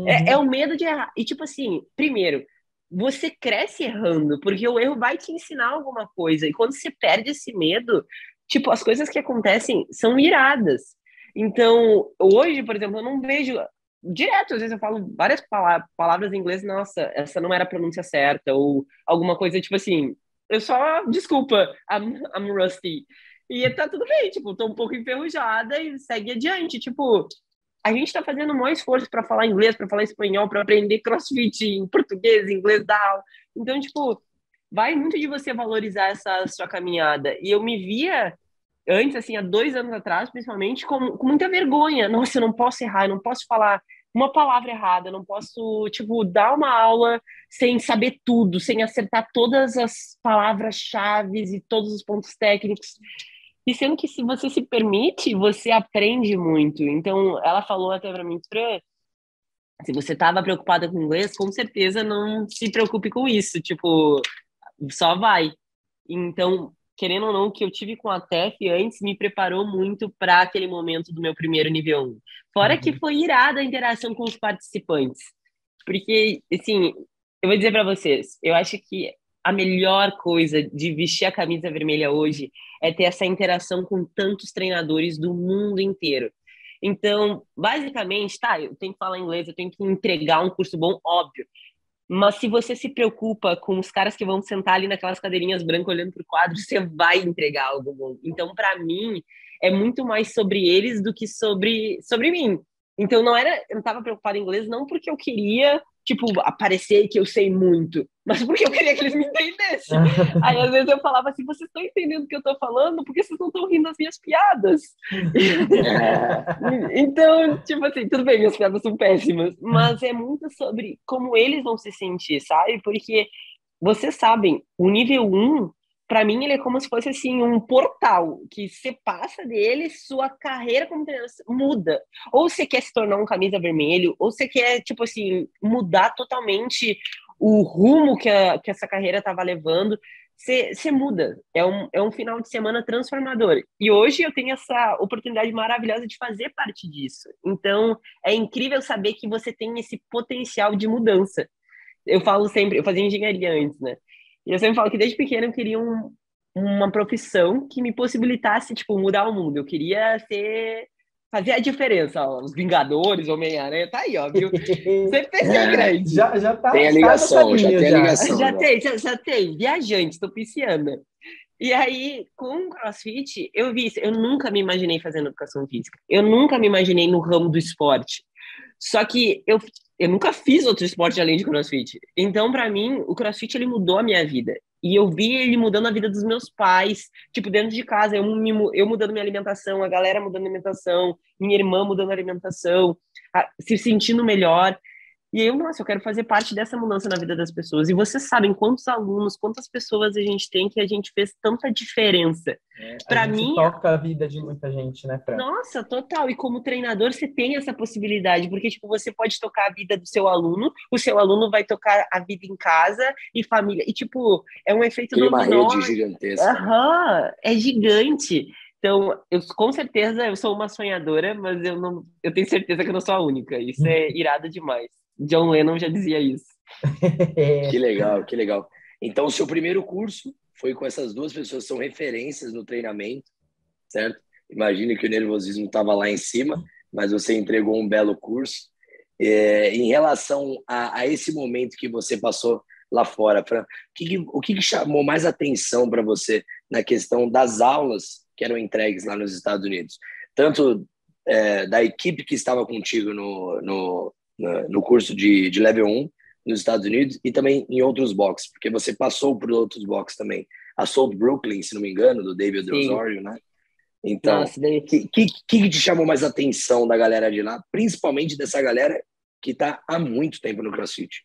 Speaker 3: é o medo de errar. E, tipo assim, primeiro, você cresce errando, porque o erro vai te ensinar alguma coisa. E quando você perde esse medo, tipo, as coisas que acontecem são iradas. Então, hoje, por exemplo, eu não vejo. Direto, às vezes eu falo várias palavras em inglês, nossa, essa não era a pronúncia certa, ou alguma coisa tipo assim, eu só, desculpa, I'm rusty. E tá tudo bem, tipo, tô um pouco enferrujada e segue adiante. Tipo, a gente está fazendo o maior esforço para falar inglês, para falar espanhol, para aprender CrossFit em português, inglês da aula. Então, tipo, vai muito de você valorizar essa sua caminhada. E eu me via antes, assim, há 2 anos atrás, principalmente, com muita vergonha. Nossa, eu não posso errar, eu não posso falar uma palavra errada, eu não posso, tipo, dar uma aula sem saber tudo, sem acertar todas as palavras-chave e todos os pontos técnicos. E sendo que se você se permite, você aprende muito. Então, ela falou até para mim, Fran, se você estava preocupada com inglês, com certeza não se preocupe com isso. Tipo, só vai. Então, querendo ou não, o que eu tive com a TEF antes me preparou muito para aquele momento do meu primeiro nível 1. Fora que foi irada a interação com os participantes. Porque, assim, eu vou dizer para vocês, eu acho que a melhor coisa de vestir a camisa vermelha hoje é ter essa interação com tantos treinadores do mundo inteiro. Então, basicamente, tá, eu tenho que falar inglês, eu tenho que entregar um curso bom, óbvio. Mas se você se preocupa com os caras que vão sentar ali naquelas cadeirinhas brancas olhando para o quadro, você vai entregar algo bom. Então, para mim, é muito mais sobre eles do que sobre mim. Então, eu não estava preocupada em inglês não porque eu queria, tipo, aparecer que eu sei muito, mas porque eu queria que eles me entendessem. Aí, às vezes, eu falava assim, vocês estão entendendo o que eu estou falando? Por que vocês não estão rindo das minhas piadas? Então, tipo assim, tudo bem, minhas piadas são péssimas, mas é muito sobre como eles vão se sentir, sabe? Porque vocês sabem, o nível 1, para mim, ele é como se fosse assim um portal que você passa dele, sua carreira como treinador muda. Ou você quer se tornar um camisa vermelho, ou você quer, tipo assim, mudar totalmente o rumo que essa carreira estava levando. Você muda. É um final de semana transformador. E hoje eu tenho essa oportunidade maravilhosa de fazer parte disso. Então, é incrível saber que você tem esse potencial de mudança. Eu falo sempre, eu fazia engenharia antes, né? E eu sempre falo que desde pequeno eu queria uma profissão que me possibilitasse, tipo, mudar o mundo. Eu queria fazer a diferença, ó. Os Vingadores, Homem-Aranha, tá aí, ó, viu? Sempre pensei grande.
Speaker 4: Já tá,
Speaker 2: Tem a
Speaker 4: tá no
Speaker 2: ligação, já
Speaker 4: caminho,
Speaker 2: tem a
Speaker 4: já.
Speaker 2: ligação.
Speaker 3: Já tem. Viajante, tô pisciana. E aí, com o CrossFit, eu vi isso. Eu nunca me imaginei fazendo educação física. Eu nunca me imaginei no ramo do esporte. Só que eu nunca fiz outro esporte além de CrossFit. Então, para mim, o CrossFit, ele mudou a minha vida. E eu vi ele mudando a vida dos meus pais. Tipo, dentro de casa, eu mudando minha alimentação, a galera mudando a alimentação, minha irmã mudando a alimentação, se sentindo melhor. E eu, nossa, eu quero fazer parte dessa mudança na vida das pessoas. E vocês sabem quantos alunos, quantas pessoas a gente tem que a gente fez tanta diferença. Para mim,
Speaker 4: toca a vida de muita gente, né, Fran?
Speaker 3: nossa, total. E como treinador, você tem essa possibilidade, porque tipo, você pode tocar a vida do seu aluno, o seu aluno vai tocar a vida em casa e família. E tipo, é um efeito
Speaker 2: Cria uma
Speaker 3: dominó.
Speaker 2: rede gigantesca.
Speaker 3: Aham, é gigante. Então, com certeza eu sou uma sonhadora, mas eu tenho certeza que eu não sou a única. Isso é irado demais. John Lennon já dizia isso.
Speaker 2: Que legal, que legal. Então, o seu primeiro curso foi com essas duas pessoas que são referências no treinamento, certo? Imagino que o nervosismo estava lá em cima, mas você entregou um belo curso. Em relação a esse momento que você passou lá fora, Fran, o que chamou mais atenção para você na questão das aulas que eram entregues lá nos Estados Unidos? Tanto da equipe que estava contigo no curso de Level 1 nos Estados Unidos e também em outros boxes, porque você passou por outros boxes também. A Salt Brooklyn, se não me engano, do David Osorio, né? Então, o que te chamou mais atenção da galera de lá, principalmente dessa galera que está há muito tempo no CrossFit?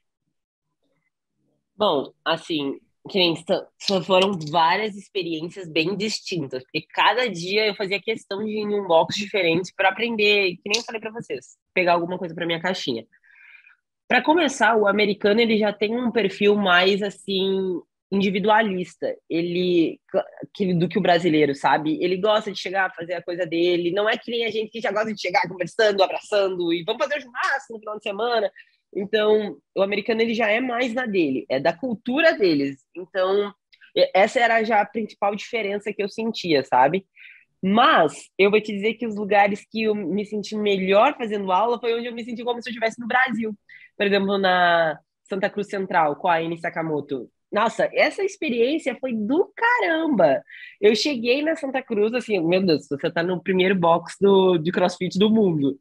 Speaker 3: Bom, assim, que nem só foram várias experiências bem distintas, porque cada dia eu fazia questão de ir em um box diferente para aprender, que nem eu falei para vocês, pegar alguma coisa para minha caixinha. Para começar, o americano ele já tem um perfil mais assim individualista, do que o brasileiro, sabe? Ele gosta de chegar, fazer a coisa dele, não é que nem a gente que já gosta de chegar conversando, abraçando e vamos fazer um churrasco no final de semana. Então, o americano ele já é mais na dele, é da cultura deles. Então, essa era já a principal diferença que eu sentia, sabe? Mas eu vou te dizer que os lugares que eu me senti melhor fazendo aula foi onde eu me senti como se eu estivesse no Brasil. Por exemplo, na Santa Cruz Central, com a Anne Sakamoto. Nossa, essa experiência foi do caramba. Eu cheguei na Santa Cruz, assim, meu Deus, você tá no primeiro box de CrossFit do mundo.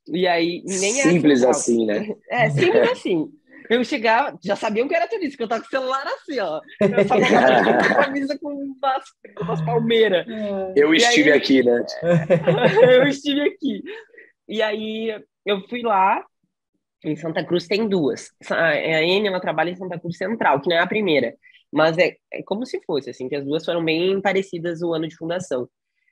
Speaker 3: E aí, nem é
Speaker 2: simples assim, né?
Speaker 3: Simples assim. Eu chegava, já sabiam que era turista, que eu tava com o celular assim, ó. Eu tava com a camisa com umas palmeiras.
Speaker 2: Eu estive aqui, né?
Speaker 3: Eu estive aqui. E aí, eu fui lá. Em Santa Cruz tem duas. A Anne, ela trabalha em Santa Cruz Central, que não é a primeira. Mas é como se fosse, assim, que as duas foram bem parecidas o ano de fundação.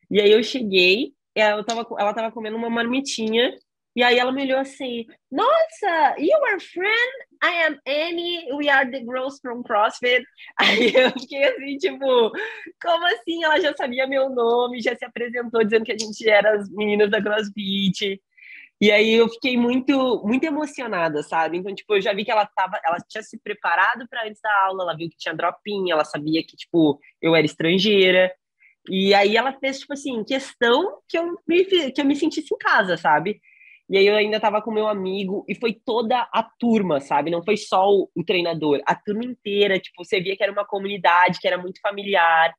Speaker 3: E aí eu cheguei, ela tava comendo uma marmitinha, e aí ela me olhou assim, nossa, you are friend? I am Annie, we are the girls from CrossFit. Aí eu fiquei assim, tipo, como assim? Ela já sabia meu nome, já se apresentou dizendo que a gente era as meninas da CrossFit. E aí eu fiquei muito, muito emocionada, sabe? Então, tipo, eu já vi que ela tinha se preparado para antes da aula, ela viu que tinha dropinha, ela sabia que, tipo, eu era estrangeira. E aí ela fez, tipo assim, questão que eu me sentisse em casa, sabe? E aí eu ainda tava com meu amigo e foi toda a turma, sabe? Não foi só o treinador, a turma inteira, tipo, você via que era uma comunidade, que era muito familiar.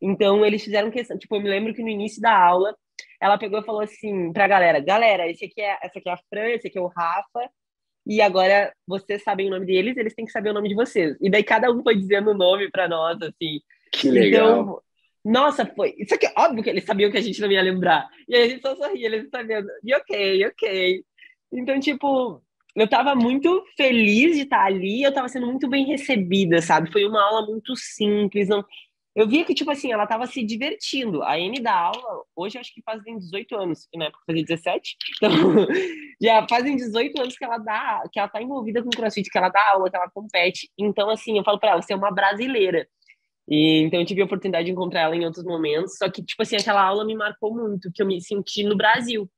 Speaker 3: Então eles fizeram questão, tipo, eu me lembro que no início da aula ela pegou e falou assim pra galera, essa aqui é a Fran, esse aqui é o Rafa, e agora vocês sabem o nome deles, eles têm que saber o nome de vocês. E daí cada um foi dizendo o nome pra nós, assim.
Speaker 2: Que legal.
Speaker 3: Então, nossa, foi. Isso aqui, óbvio que eles sabiam que a gente não ia lembrar. E aí a gente só sorria, eles sabiam. E ok. Então, tipo, eu tava muito feliz de estar ali, eu tava sendo muito bem recebida, sabe? Foi uma aula muito simples. Eu via que, tipo assim, ela tava se divertindo. A Anne dá aula, hoje eu acho que fazem 18 anos, na época fazia 17. Então, já fazem 18 anos que ela tá envolvida com CrossFit, que ela dá aula, que ela compete. Então, assim, eu falo pra ela, você é uma brasileira. E então eu tive a oportunidade de encontrar ela em outros momentos, só que, tipo assim, aquela aula me marcou muito, que eu me senti no Brasil.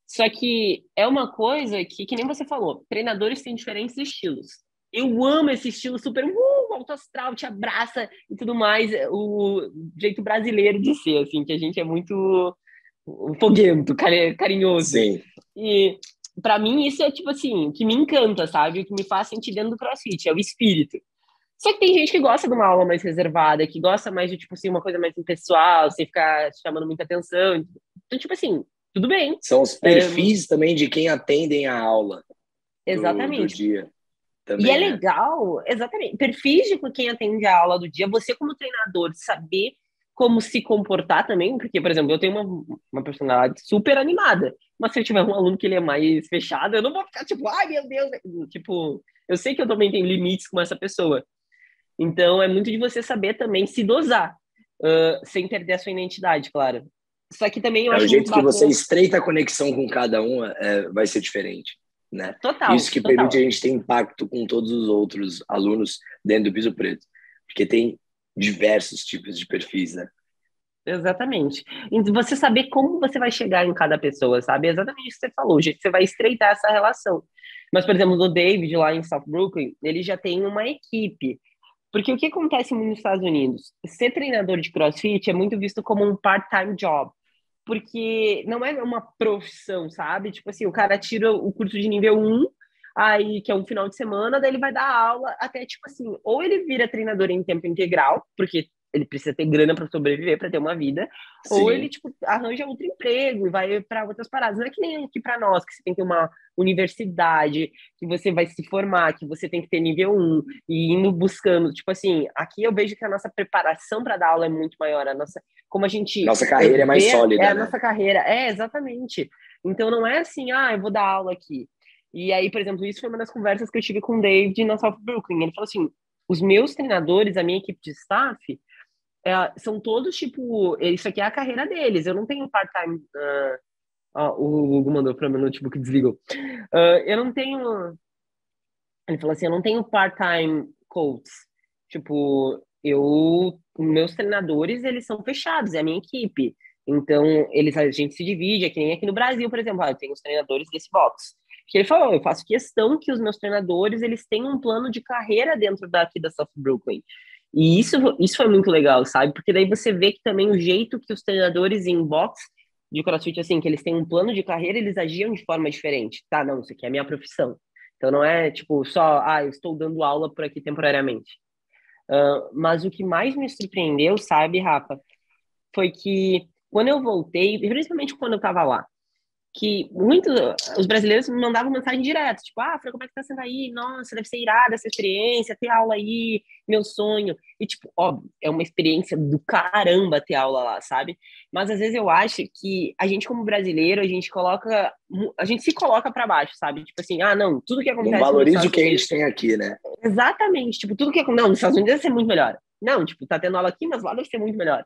Speaker 3: Só que é uma coisa que nem você falou, treinadores têm diferentes estilos. Eu amo esse estilo super alto astral, te abraça e tudo mais, o jeito brasileiro de ser, assim, que a gente é muito foguento, carinhoso.
Speaker 2: Sim.
Speaker 3: E pra mim isso é, tipo assim, o que me encanta, sabe? O que me faz sentir dentro do CrossFit, é o espírito. Só que tem gente que gosta de uma aula mais reservada, que gosta mais de, tipo assim, uma coisa mais impessoal, sem ficar chamando muita atenção. Então, tipo assim, tudo bem.
Speaker 2: São os perfis também de quem atendem a aula do
Speaker 3: Exatamente.
Speaker 2: dia.
Speaker 3: E é
Speaker 2: Também, né?
Speaker 3: legal, exatamente, perfis de quem atende a aula do dia, você como treinador saber como se comportar também, porque, por exemplo, eu tenho uma personalidade super animada, mas se eu tiver um aluno que ele é mais fechado, eu não vou ficar tipo, ai meu Deus, tipo, eu sei que eu também tenho limites com essa pessoa. Então, é muito de você saber também se dosar, sem perder a sua identidade, claro. Só que também eu
Speaker 2: É o
Speaker 3: acho muito
Speaker 2: jeito que você
Speaker 3: bacana.
Speaker 2: estreita a conexão com cada um vai ser diferente, né?
Speaker 3: Total,
Speaker 2: Isso que
Speaker 3: total.
Speaker 2: permite a gente ter impacto com todos os outros alunos dentro do piso preto, porque tem diversos tipos de perfis, né?
Speaker 3: Exatamente. E você saber como você vai chegar em cada pessoa, sabe? É exatamente isso que você falou, o jeito que você vai estreitar essa relação. Mas, por exemplo, o David lá em South Brooklyn, ele já tem uma equipe. Porque o que acontece muito nos Estados Unidos? Ser treinador de CrossFit é muito visto como um part-time job. Porque não é uma profissão, sabe? Tipo assim, o cara tira o curso de nível 1, aí que é um final de semana, daí ele vai dar aula até, tipo assim, ou ele vira treinador em tempo integral, porque ele precisa ter grana para sobreviver, para ter uma vida, ou ele,
Speaker 2: Sim.
Speaker 3: tipo, arranja outro emprego e vai para outras paradas. Não é que nem aqui para nós, que você tem que ter uma universidade, que você vai se formar, que você tem que ter nível 1, e indo buscando. Tipo assim, aqui eu vejo que a nossa preparação para dar aula é muito maior, a nossa, como a gente
Speaker 2: Nossa carreira é mais
Speaker 3: vê,
Speaker 2: sólida,
Speaker 3: é a
Speaker 2: né?
Speaker 3: nossa carreira. É, exatamente. Então não é assim, eu vou dar aula aqui. E aí, por exemplo, isso foi uma das conversas que eu tive com o David na South Brooklyn. Ele falou assim: os meus treinadores, a minha equipe de staff, são todos tipo, isso aqui é a carreira deles. Eu não tenho part-time. O Hugo mandou para o meu notebook, desligou. Eu não tenho. Ele falou assim: eu não tenho part-time coaches. Tipo, meus treinadores, eles são fechados, é a minha equipe. Então, a gente se divide, é que nem aqui no Brasil, por exemplo, eu tenho os treinadores desse box. Que ele falou: eu faço questão que os meus treinadores, eles tenham um plano de carreira dentro daqui da South Brooklyn. E isso foi muito legal, sabe? Porque daí você vê que também o jeito que os treinadores em box de CrossFit, assim, que eles têm um plano de carreira, eles agiam de forma diferente. Tá, não, isso aqui é a minha profissão. Então não é tipo só, eu estou dando aula por aqui temporariamente. Mas o que mais me surpreendeu, sabe, Rafa, foi que quando eu voltei, principalmente quando eu estava lá, que os brasileiros me mandavam mensagem direto, tipo, Fran, como é que tá sendo aí? Nossa, deve ser irada essa experiência, ter aula aí, meu sonho. E, tipo, óbvio, é uma experiência do caramba ter aula lá, sabe? Mas às vezes eu acho que a gente, como brasileiro, a gente se coloca para baixo, sabe? Tipo assim, não, tudo que
Speaker 2: Não
Speaker 3: acontece nos
Speaker 2: valoriza o
Speaker 3: Estados
Speaker 2: que a
Speaker 3: Unidos.
Speaker 2: gente tem aqui, né?
Speaker 3: Exatamente, tipo, tudo que acontece. Não, nos Estados Unidos deve ser muito melhor. Não, tipo, tá tendo aula aqui, mas lá deve ser muito melhor.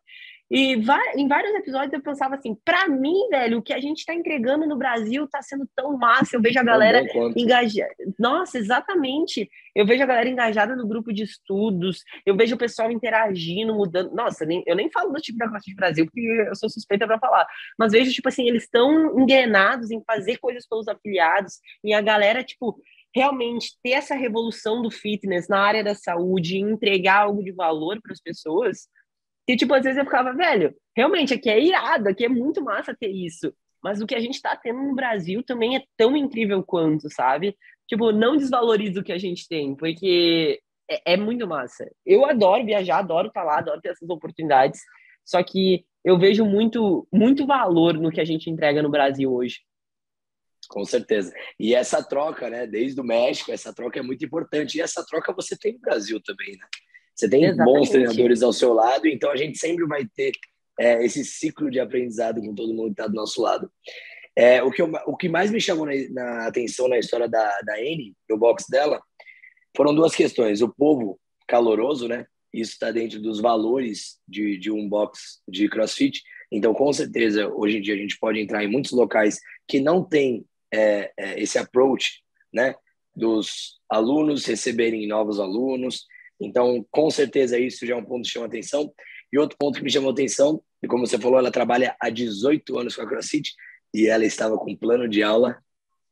Speaker 3: E em vários episódios eu pensava assim, pra mim, velho, o que a gente tá entregando no Brasil tá sendo tão massa. Eu vejo a
Speaker 2: Tão
Speaker 3: galera
Speaker 2: bom quanto.
Speaker 3: engajada. Nossa, exatamente. Eu vejo a galera engajada no grupo de estudos, eu vejo o pessoal interagindo, mudando. Nossa, eu nem falo do tipo da CrossFit Brasil, porque eu sou suspeita pra falar. Mas vejo, tipo assim, eles estão engrenados em fazer coisas pelos afiliados, e a galera, tipo, realmente ter essa revolução do fitness na área da saúde, entregar algo de valor para as pessoas. E, tipo, às vezes eu ficava, velho, realmente, aqui é irado, aqui é muito massa ter isso. Mas o que a gente tá tendo no Brasil também é tão incrível quanto, sabe? Tipo, não desvaloriza o que a gente tem, porque é muito massa. Eu adoro viajar, adoro estar lá, adoro ter essas oportunidades. Só que eu vejo muito, muito valor no que a gente entrega no Brasil hoje.
Speaker 2: Com certeza. E essa troca, né, desde o México, essa troca é muito importante. E essa troca você tem no Brasil também, né? Você tem bons
Speaker 3: Exatamente.
Speaker 2: treinadores ao seu lado, então a gente sempre vai ter esse ciclo de aprendizado com todo mundo que está do nosso lado. O que mais me chamou na atenção na história da Anne, no box dela, foram duas questões. O povo caloroso, né? Isso está dentro dos valores de um box de CrossFit. Então, com certeza, hoje em dia a gente pode entrar em muitos locais que não tem esse approach, né? Dos alunos receberem novos alunos. Então, com certeza, isso já é um ponto que chama atenção. E outro ponto que me chamou atenção, e como você falou, ela trabalha há 18 anos com a CrossFit e ela estava com um plano de aula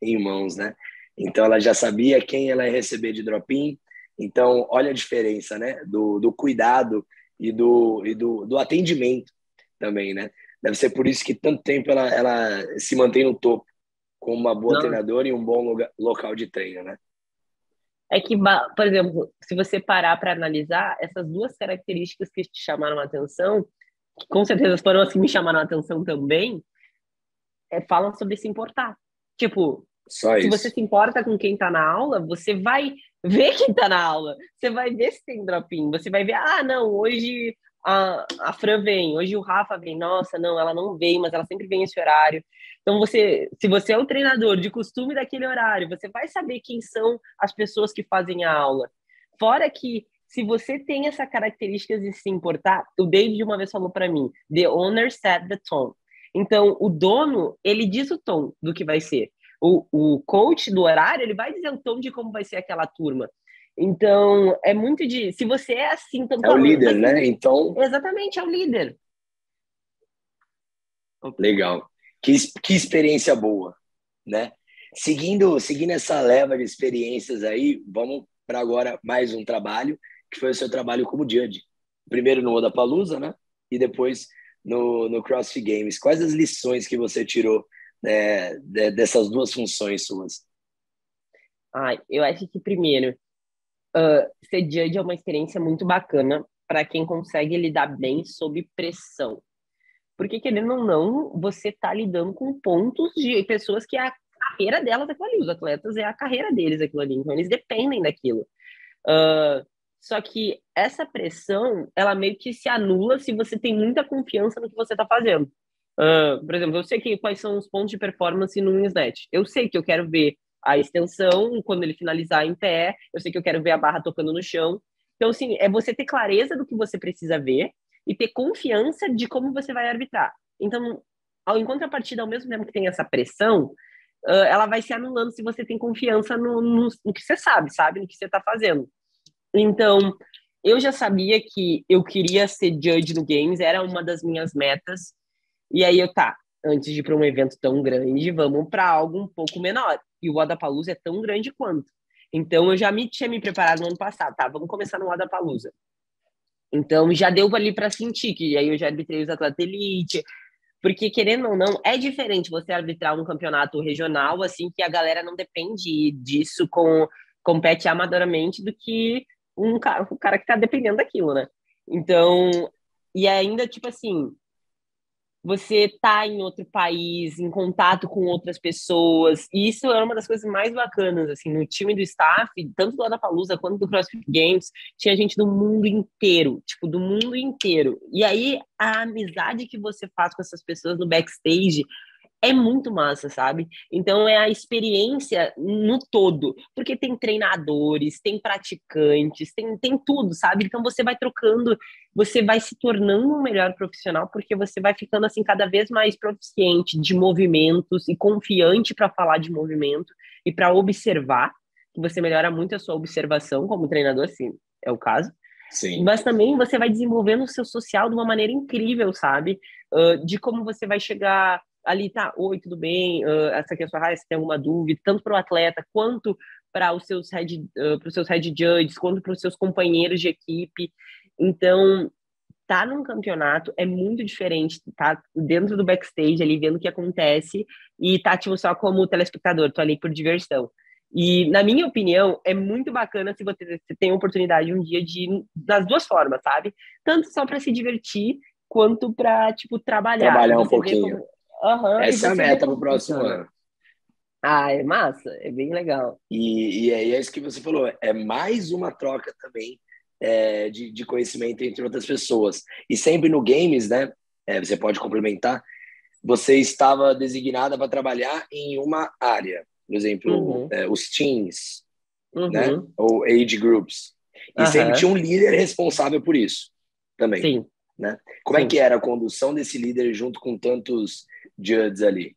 Speaker 2: em mãos, né? Então, ela já sabia quem ela ia receber de drop-in, Então, olha a diferença, né? Do cuidado e do atendimento também, né? Deve ser por isso que tanto tempo ela se mantém no topo, com uma boa
Speaker 3: Não,
Speaker 2: treinadora e um bom local de treino, né?
Speaker 3: é que, por exemplo, se você parar para analisar, essas duas características que te chamaram a atenção, que com certeza foram as que me chamaram a atenção também, falam sobre se importar. Tipo,
Speaker 2: Só
Speaker 3: se você
Speaker 2: isso.
Speaker 3: se importa com quem tá na aula, você vai ver quem tá na aula. Você vai ver se tem drop-in. Você vai ver, ah, não, hoje a Fran vem, hoje o Rafa vem. Nossa, não, ela não veio, mas ela sempre vem esse horário. Então, se você é o treinador de costume daquele horário, você vai saber quem são as pessoas que fazem a aula. Fora que, se você tem essa característica de se importar, o David uma vez falou para mim, the owner set the tone. Então, o dono, ele diz o tom do que vai ser. O coach do horário, ele vai dizer o tom de como vai ser aquela turma. Então, é muito de... Se você é assim...
Speaker 2: É o líder,
Speaker 3: vai ser
Speaker 2: né? Então,
Speaker 3: exatamente, é o líder.
Speaker 2: legal. Que experiência boa, né? Seguindo essa leva de experiências aí, vamos para agora mais um trabalho, que foi o seu trabalho como judge. Primeiro no Wodapalooza, né? E depois no CrossFit Games. Quais as lições que você tirou, né, dessas duas funções suas?
Speaker 3: Eu acho que, primeiro, ser judge é uma experiência muito bacana para quem consegue lidar bem sob pressão. Porque, querendo ou não, você está lidando com pontos de pessoas que a carreira delas é aquilo ali. Os atletas é a carreira deles aquilo ali. Então, eles dependem daquilo. Só que essa pressão, ela meio que se anula se você tem muita confiança no que você está fazendo. Por exemplo, eu sei quais são os pontos de performance no snatch. Eu sei que eu quero ver a extensão quando ele finalizar em pé. Eu sei que eu quero ver a barra tocando no chão. Então, assim, é você ter clareza do que você precisa ver e ter confiança de como você vai arbitrar. Então, em contrapartida, ao mesmo tempo que tem essa pressão, ela vai se anulando se você tem confiança no que você sabe? No que você está fazendo. Então, eu já sabia que eu queria ser judge no Games, era uma das minhas metas. E aí antes de ir para um evento tão grande, vamos para algo um pouco menor. E o Wodapalooza é tão grande quanto. Então, eu já tinha me preparado no ano passado, vamos começar no Wodapalooza. Então, já deu ali para sentir que aí eu já arbitrei os atletas elite, porque, querendo ou não, é diferente você arbitrar um campeonato regional, assim, que a galera não depende disso, compete amadoramente, do que o cara que tá dependendo daquilo, né? Então, e ainda, tipo assim, você tá em outro país, em contato com outras pessoas, e isso é uma das coisas mais bacanas, assim, no time do staff, tanto do Wodapalooza quanto do CrossFit Games, tinha gente do mundo inteiro, tipo, do mundo inteiro. E aí, a amizade que você faz com essas pessoas no backstage é muito massa, sabe? Então é a experiência no todo, porque tem treinadores, tem praticantes, tem tudo, sabe? Então você vai trocando, você vai se tornando um melhor profissional, porque você vai ficando assim cada vez mais proficiente de movimentos e confiante para falar de movimento e para observar, que você melhora muito a sua observação como treinador, assim, é o caso.
Speaker 2: Sim.
Speaker 3: Mas também você vai desenvolvendo o seu social de uma maneira incrível, sabe? De como você vai chegar ali, oi, tudo bem? Essa aqui é a sua raia, se tem alguma dúvida, tanto para o atleta quanto para os seus head judges, quanto para os seus companheiros de equipe. Então, num campeonato é muito diferente, dentro do backstage ali, vendo o que acontece, e tipo, só como telespectador, tô ali por diversão. E, na minha opinião, é muito bacana se você tem a oportunidade um dia de ir das duas formas, sabe? Tanto só para se divertir, quanto para, tipo, trabalhar.
Speaker 2: Trabalhar
Speaker 3: E
Speaker 2: um
Speaker 3: você vê
Speaker 2: pouquinho.
Speaker 3: como... E
Speaker 2: Essa é a
Speaker 3: você vê
Speaker 2: meta para o
Speaker 3: como
Speaker 2: próximo
Speaker 3: funciona.
Speaker 2: ano.
Speaker 3: É massa, é bem legal.
Speaker 2: E aí é isso que você falou, é mais uma troca também de conhecimento entre outras pessoas. E sempre no Games, né? Você pode complementar. Você estava designada para trabalhar em uma área, por exemplo, os teams, né? Ou age groups. E sempre tinha um líder responsável por isso também.
Speaker 3: Sim.
Speaker 2: Né? Como é que era a condução desse líder junto com tantos judges ali?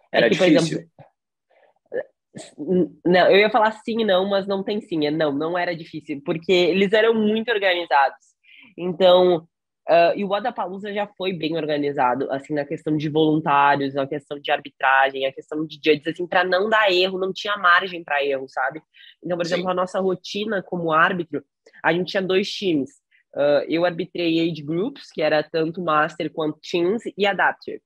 Speaker 2: Era difícil?
Speaker 3: Por exemplo, não, eu ia falar sim e não, mas não tem sim. Não era difícil, porque eles eram muito organizados. Então, E o Wodapalooza já foi bem organizado, assim, na questão de voluntários, na questão de arbitragem, a questão de judges, assim, para não dar erro, não tinha margem para erro, sabe? Então, por exemplo, a nossa rotina como árbitro, a gente tinha 2 times. Eu arbitrei Age Groups, que era tanto Master quanto Teens, e Adapter.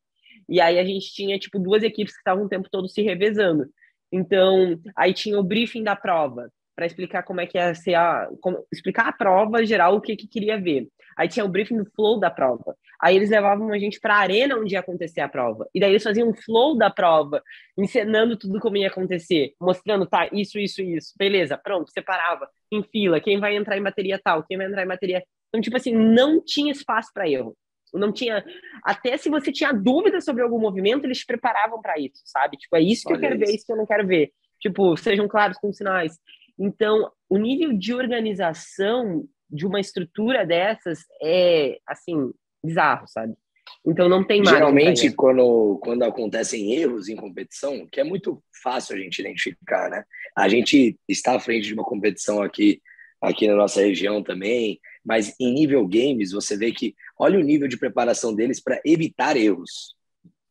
Speaker 3: E aí a gente tinha, tipo, 2 equipes que estavam o tempo todo se revezando. Então, aí tinha o briefing da prova, para explicar como é que ia ser explicar a prova geral, o que queria ver. Aí tinha o briefing do flow da prova. Aí eles levavam a gente para a arena onde ia acontecer a prova. E daí eles faziam um flow da prova, encenando tudo como ia acontecer, mostrando, tá, isso. Beleza, pronto, separava, em fila, quem vai entrar em bateria tal, quem vai entrar em bateria... Então, tipo assim, não tinha espaço para erro. Não tinha... Até se você tinha dúvida sobre algum movimento, eles te preparavam para isso, sabe? Tipo, é isso que eu quero ver, é isso que eu não quero ver. Tipo, sejam claros com sinais. Então, o nível de organização de uma estrutura dessas é, assim, bizarro, sabe? Então, não tem margem.
Speaker 2: Geralmente, quando acontecem erros em competição, que é muito fácil a gente identificar, né? A gente está à frente de uma competição aqui na nossa região também, mas em nível games, você vê que olha o nível de preparação deles para evitar erros.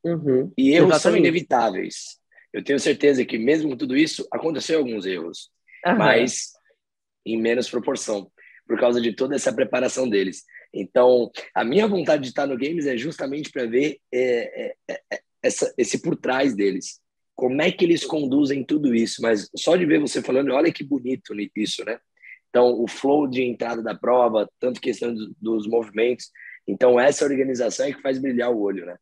Speaker 3: Uhum,
Speaker 2: E erros
Speaker 3: exatamente.
Speaker 2: são inevitáveis. Eu tenho certeza que mesmo com tudo isso, aconteceu alguns erros, mas em menos proporção, por causa de toda essa preparação deles. Então, a minha vontade de estar no games é justamente para ver esse por trás deles. Como é que eles conduzem tudo isso? Mas só de ver você falando, olha que bonito isso, né? Então, o flow de entrada da prova, tanto questão dos movimentos. Então, essa organização é que faz brilhar o olho, né?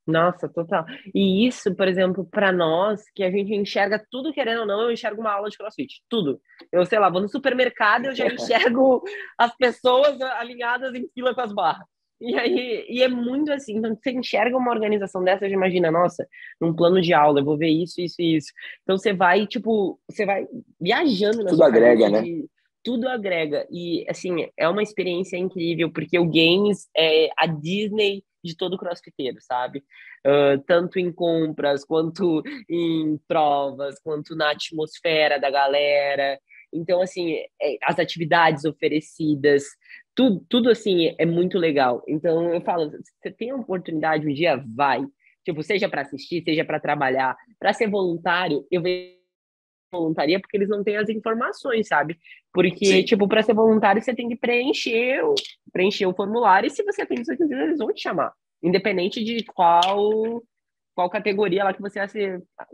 Speaker 3: Nossa, total. E isso, por exemplo, para nós, que a gente enxerga tudo, querendo ou não, eu enxergo uma aula de CrossFit, tudo. Eu, sei lá, vou no supermercado, eu já enxergo as pessoas alinhadas em fila com as barras. E é muito assim, então você enxerga uma organização dessa, você imagina, nossa, num plano de aula, eu vou ver isso. Então você vai, tipo, você vai viajando na
Speaker 2: Tudo
Speaker 3: sua
Speaker 2: agrega,
Speaker 3: cabeça
Speaker 2: né?
Speaker 3: tudo agrega. E, assim, é uma experiência incrível, porque o Games é a Disney de todo crossfiteiro, sabe? Tanto em compras, quanto em provas, quanto na atmosfera da galera. Então, assim, as atividades oferecidas, tudo assim, é muito legal. Então, eu falo, você tem a oportunidade um dia, vai. Tipo, seja para assistir, seja para trabalhar, para ser voluntário, eu vejo voluntaria porque eles não têm as informações, sabe? Porque,
Speaker 2: Sim.
Speaker 3: tipo, para ser voluntário, você tem que preencher o formulário e se você tem isso aqui, eles vão te chamar. Independente de qual categoria lá que você vai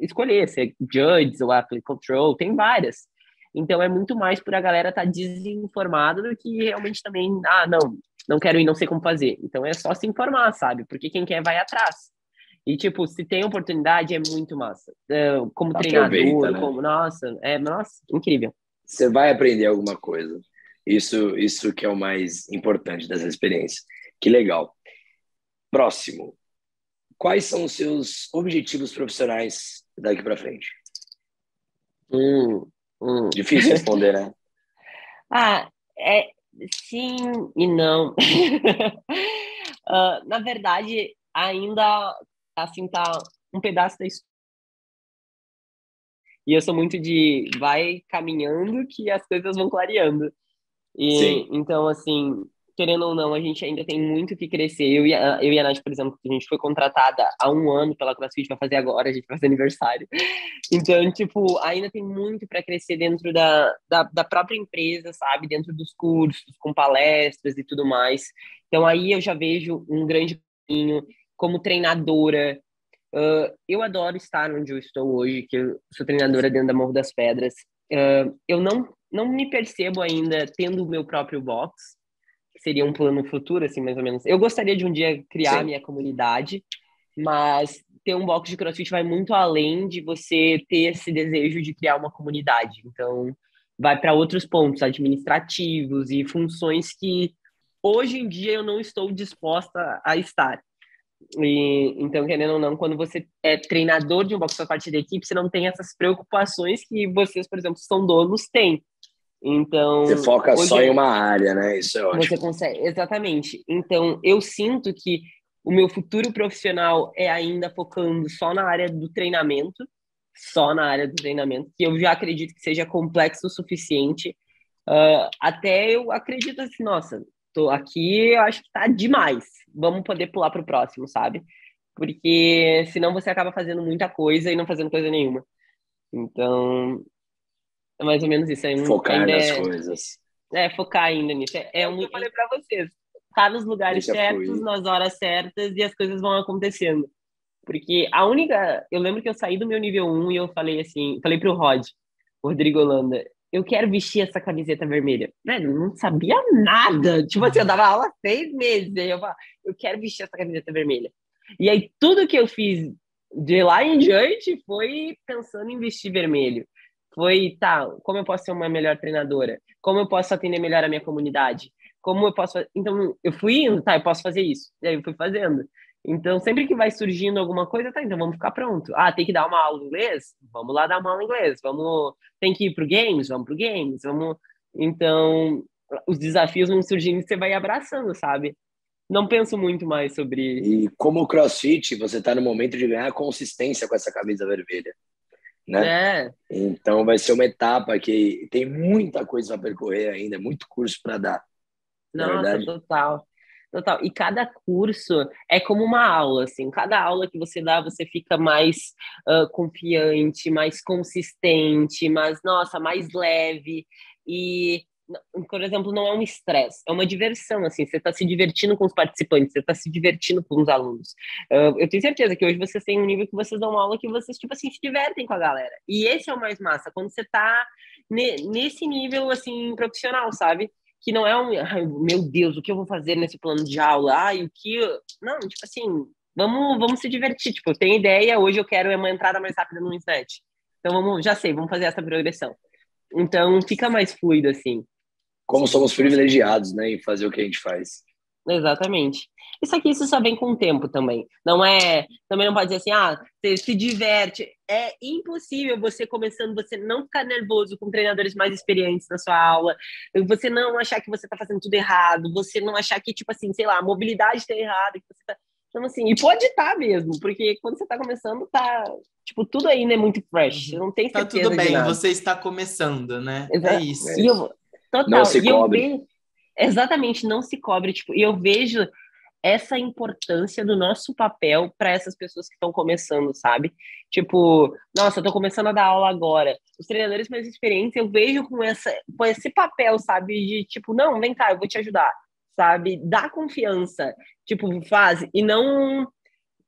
Speaker 3: escolher, se é Judge ou Athlete Control, tem várias. Então, é muito mais por a galera estar desinformada do que realmente também, não quero ir, não sei como fazer. Então, é só se informar, sabe? Porque quem quer vai atrás. E, tipo, se tem oportunidade, é muito massa. Como
Speaker 2: Aproveita,
Speaker 3: treinador,
Speaker 2: né?
Speaker 3: nossa, incrível.
Speaker 2: Você vai aprender alguma coisa. Isso que é o mais importante dessa experiência. Que legal. Próximo. Quais são os seus objetivos profissionais daqui para frente?
Speaker 3: Hum, hum.
Speaker 2: Difícil responder, né?
Speaker 3: Sim e não. Na verdade, ainda, assim, tá um pedaço da história. E eu sou muito de vai caminhando que as coisas vão clareando.
Speaker 2: Sim.
Speaker 3: Então, assim, querendo ou não, a gente ainda tem muito que crescer. Eu e a Nath, por exemplo, a gente foi contratada há 1 ano pela CrossFit, vai fazer agora, a gente vai fazer aniversário. Então, tipo, ainda tem muito para crescer dentro da própria empresa, sabe? Dentro dos cursos, com palestras e tudo mais. Então, aí eu já vejo um grande caminho como treinadora. Eu adoro estar onde eu estou hoje, que eu sou treinadora dentro da Morro das Pedras. Eu não me percebo ainda tendo o meu próprio box, que seria um plano futuro, assim, mais ou menos. Eu gostaria de um dia criar a minha comunidade, mas ter um box de CrossFit vai muito além de você ter esse desejo de criar uma comunidade. Então, vai para outros pontos administrativos e funções que hoje em dia eu não estou disposta a estar. Então, querendo ou não, quando você é treinador de um boxe, faz parte da equipe, você não tem essas preocupações que vocês, por exemplo, são donos, têm. Então,
Speaker 2: você foca
Speaker 3: hoje
Speaker 2: só em uma área, né? Isso é ótimo.
Speaker 3: você consegue, exatamente. Então, eu sinto que o meu futuro profissional é ainda focando só na área do treinamento, que eu já acredito que seja complexo o suficiente. Até eu acredito assim, nossa, tô aqui, eu acho que tá demais. Vamos poder pular pro próximo, sabe? Porque senão você acaba fazendo muita coisa e não fazendo coisa nenhuma. Então, é mais ou menos isso.
Speaker 2: Focar
Speaker 3: Ainda
Speaker 2: nas coisas.
Speaker 3: focar ainda nisso. É o que eu falei pra vocês. Tá nos lugares
Speaker 2: Deixa
Speaker 3: certos,
Speaker 2: fluir.
Speaker 3: nas horas certas e as coisas vão acontecendo. Porque eu lembro que eu saí do meu nível 1 e eu falei assim, falei pro o Rodrigo Holanda, eu quero vestir essa camiseta vermelha. Velho, eu não sabia nada. Tipo assim, eu dava aula há 6 meses. Aí eu falava, eu quero vestir essa camiseta vermelha. E aí tudo que eu fiz de lá em diante foi pensando em vestir vermelho. Foi, tá, como eu posso ser uma melhor treinadora? Como eu posso atender melhor a minha comunidade? Como eu posso... Então, eu fui indo, tá, eu posso fazer isso. E aí eu fui fazendo. Então, sempre que vai surgindo alguma coisa, tá, então vamos ficar pronto. Ah, tem que dar uma aula em inglês? Vamos lá dar uma aula em inglês. Tem que ir pro games? Vamos pro games. Então, os desafios vão surgindo e você vai abraçando, sabe? Não penso muito mais sobre...
Speaker 2: E como o CrossFit, você está no momento de ganhar consistência com essa camisa vermelha, né?
Speaker 3: É,
Speaker 2: Então vai ser uma etapa que tem muita coisa a percorrer ainda, muito curso para dar, não é
Speaker 3: nossa,
Speaker 2: verdade?
Speaker 3: total. Total. E cada curso é como uma aula, assim. Cada aula que você dá, você fica mais confiante, mais consistente, nossa, mais leve. E, por exemplo, não é um estresse, é uma diversão, assim. Você está se divertindo com os participantes, você está se divertindo com os alunos. Eu tenho certeza que hoje vocês têm um nível que vocês dão uma aula que vocês, tipo assim, se divertem com a galera. E esse é o mais massa, quando você está nesse nível, assim, profissional, sabe? Que não é ai, meu Deus, o que eu vou fazer nesse plano de aula? Ai, o que... Não, tipo assim, vamos se divertir. Tipo, eu tenho ideia, hoje eu quero uma entrada mais rápida no instante. Então, já sei, vamos fazer essa progressão. Então, fica mais fluido, assim.
Speaker 2: Como somos privilegiados, né, em fazer o que a gente faz.
Speaker 3: Exatamente. Isso só vem com o tempo também. Também não pode dizer assim, você se diverte. É impossível você começando, você não ficar nervoso com treinadores mais experientes na sua aula, você não achar que você está fazendo tudo errado, você não achar que, tipo assim, sei lá, a mobilidade está errada, que você tá... Então, assim, e pode estar mesmo, porque quando você está começando, tipo, tudo ainda é muito fresh, você não tem
Speaker 4: Tá
Speaker 3: certeza
Speaker 4: tudo
Speaker 3: de
Speaker 4: bem,
Speaker 3: nada.
Speaker 4: você está começando, né? É
Speaker 3: Exa-
Speaker 4: isso.
Speaker 2: É isso. Não
Speaker 3: Total,
Speaker 2: se
Speaker 3: e eu
Speaker 2: cobre.
Speaker 3: vejo, exatamente, não se cobre, tipo, e eu vejo essa importância do nosso papel para essas pessoas que estão começando, sabe? Tipo, nossa, eu tô começando a dar aula agora. Os treinadores mais experientes, eu vejo com esse papel, sabe? De tipo, não, vem cá, eu vou te ajudar, sabe? Dá confiança, tipo, faz, e não,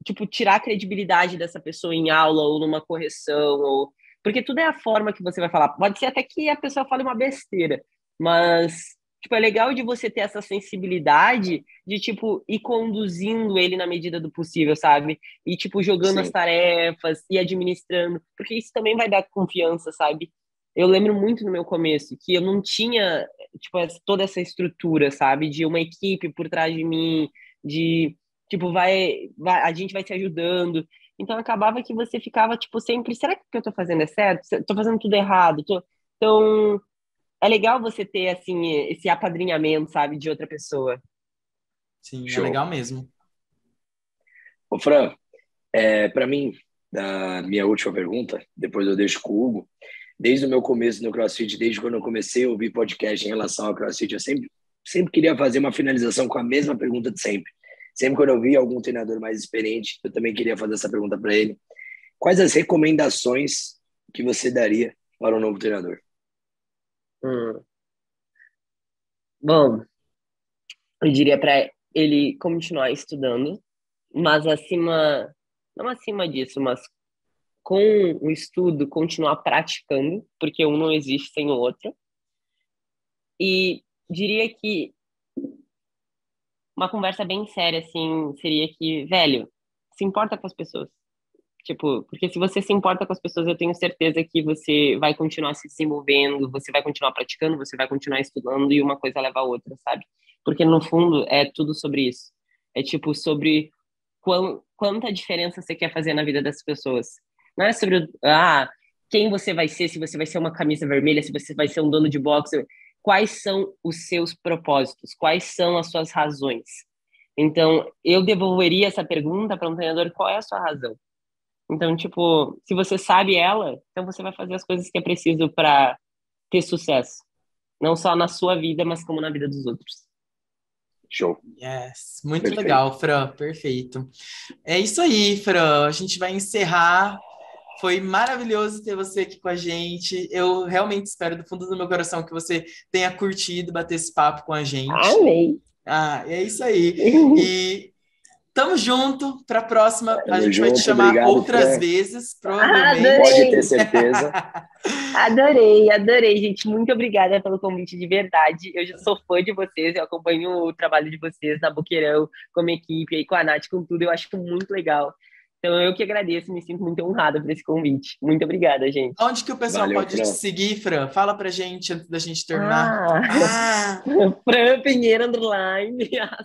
Speaker 3: tipo, tirar a credibilidade dessa pessoa em aula ou numa correção, porque tudo é a forma que você vai falar. Pode ser até que a pessoa fale uma besteira, mas tipo, é legal de você ter essa sensibilidade de, tipo, ir conduzindo ele na medida do possível, sabe? E, tipo, jogando as
Speaker 2: Sim.
Speaker 3: tarefas e administrando, porque isso também vai dar confiança, sabe? Eu lembro muito no meu começo que eu não tinha, tipo, toda essa estrutura, sabe? De uma equipe por trás de mim, de, tipo, a gente vai se ajudando. Então, acabava que você ficava, tipo, sempre, será que o que eu tô fazendo é certo? Tô fazendo tudo errado? Então, é legal você ter, assim, esse apadrinhamento, sabe, de outra pessoa.
Speaker 4: Sim, é
Speaker 2: Show.
Speaker 4: legal mesmo.
Speaker 2: Ô, Fran, para mim, a minha última pergunta, depois eu deixo com o Hugo. Desde o meu começo no CrossFit, desde quando eu comecei a ouvir podcast em relação ao CrossFit, eu sempre queria fazer uma finalização com a mesma pergunta de sempre. Sempre quando eu via algum treinador mais experiente, eu também queria fazer essa pergunta para ele. Quais as recomendações que você daria para um novo treinador?
Speaker 3: Hum. Bom, eu diria para ele continuar estudando, mas não acima disso, mas com o estudo continuar praticando, porque um não existe sem o outro. E diria que uma conversa bem séria, assim, seria que, velho, se importa com as pessoas. Tipo, porque se você se importa com as pessoas, eu tenho certeza que você vai continuar se desenvolvendo, você vai continuar praticando, você vai continuar estudando e uma coisa leva a outra, sabe? Porque no fundo é tudo sobre isso. É tipo sobre quanta diferença você quer fazer na vida das pessoas. Não é sobre quem você vai ser, se você vai ser uma camisa vermelha, se você vai ser um dono de boxe. Quais são os seus propósitos? Quais são as suas razões? Então, eu devolveria essa pergunta para um treinador: qual é a sua razão? Então, tipo, se você sabe ela, então você vai fazer as coisas que é preciso para ter sucesso. Não só na sua vida, mas como na vida dos outros.
Speaker 2: Show.
Speaker 4: Yes, muito
Speaker 2: Perfeito.
Speaker 4: legal, Fran, perfeito. É isso aí, Fran, a gente vai encerrar. Foi maravilhoso ter você aqui com a gente. Eu realmente espero do fundo do meu coração que você tenha curtido bater esse papo com a gente.
Speaker 3: Amei.
Speaker 4: É isso aí. E tamo junto para a próxima. A gente vai te
Speaker 2: junto,
Speaker 4: chamar
Speaker 2: obrigado,
Speaker 4: outras
Speaker 2: Fran.
Speaker 4: vezes, provavelmente.
Speaker 3: Adorei.
Speaker 2: Pode ter certeza.
Speaker 3: Adorei, gente. Muito obrigada pelo convite de verdade. Eu já sou fã de vocês, eu acompanho o trabalho de vocês na Boqueirão, como equipe, aí com a Nath, com tudo. Eu acho muito legal. Então, eu que agradeço, me sinto muito honrada por esse convite. Muito obrigada, gente.
Speaker 4: Onde que o pessoal
Speaker 2: Valeu,
Speaker 4: pode
Speaker 2: Fran.
Speaker 4: te seguir, Fran? Fala pra gente antes da gente terminar.
Speaker 3: Fran Pinheiro _.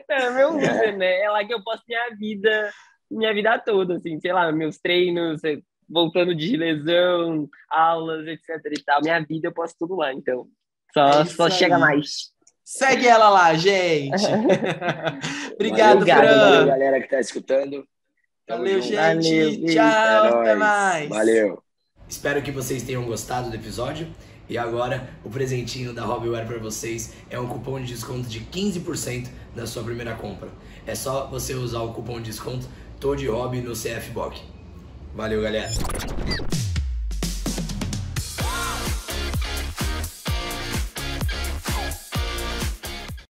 Speaker 3: É meu user, né? É lá que eu posto minha vida toda, assim, sei lá, meus treinos, voltando de lesão, aulas, etc e tal. Minha vida eu posto tudo lá, então só chega mais.
Speaker 4: Segue ela lá, gente. Obrigado,
Speaker 2: Fran.
Speaker 4: Fran.
Speaker 2: Valeu, galera que tá escutando. Tamo
Speaker 4: Valeu,
Speaker 2: junto.
Speaker 4: gente.
Speaker 3: Valeu,
Speaker 4: Tchau, até
Speaker 2: nóis.
Speaker 4: mais.
Speaker 2: Valeu.
Speaker 1: Espero que vocês tenham gostado do episódio. E agora, o presentinho da Hobbywear para vocês é um cupom de desconto de 15% na sua primeira compra. É só você usar o cupom de desconto TODHOBBY no CFBOK. Valeu, galera!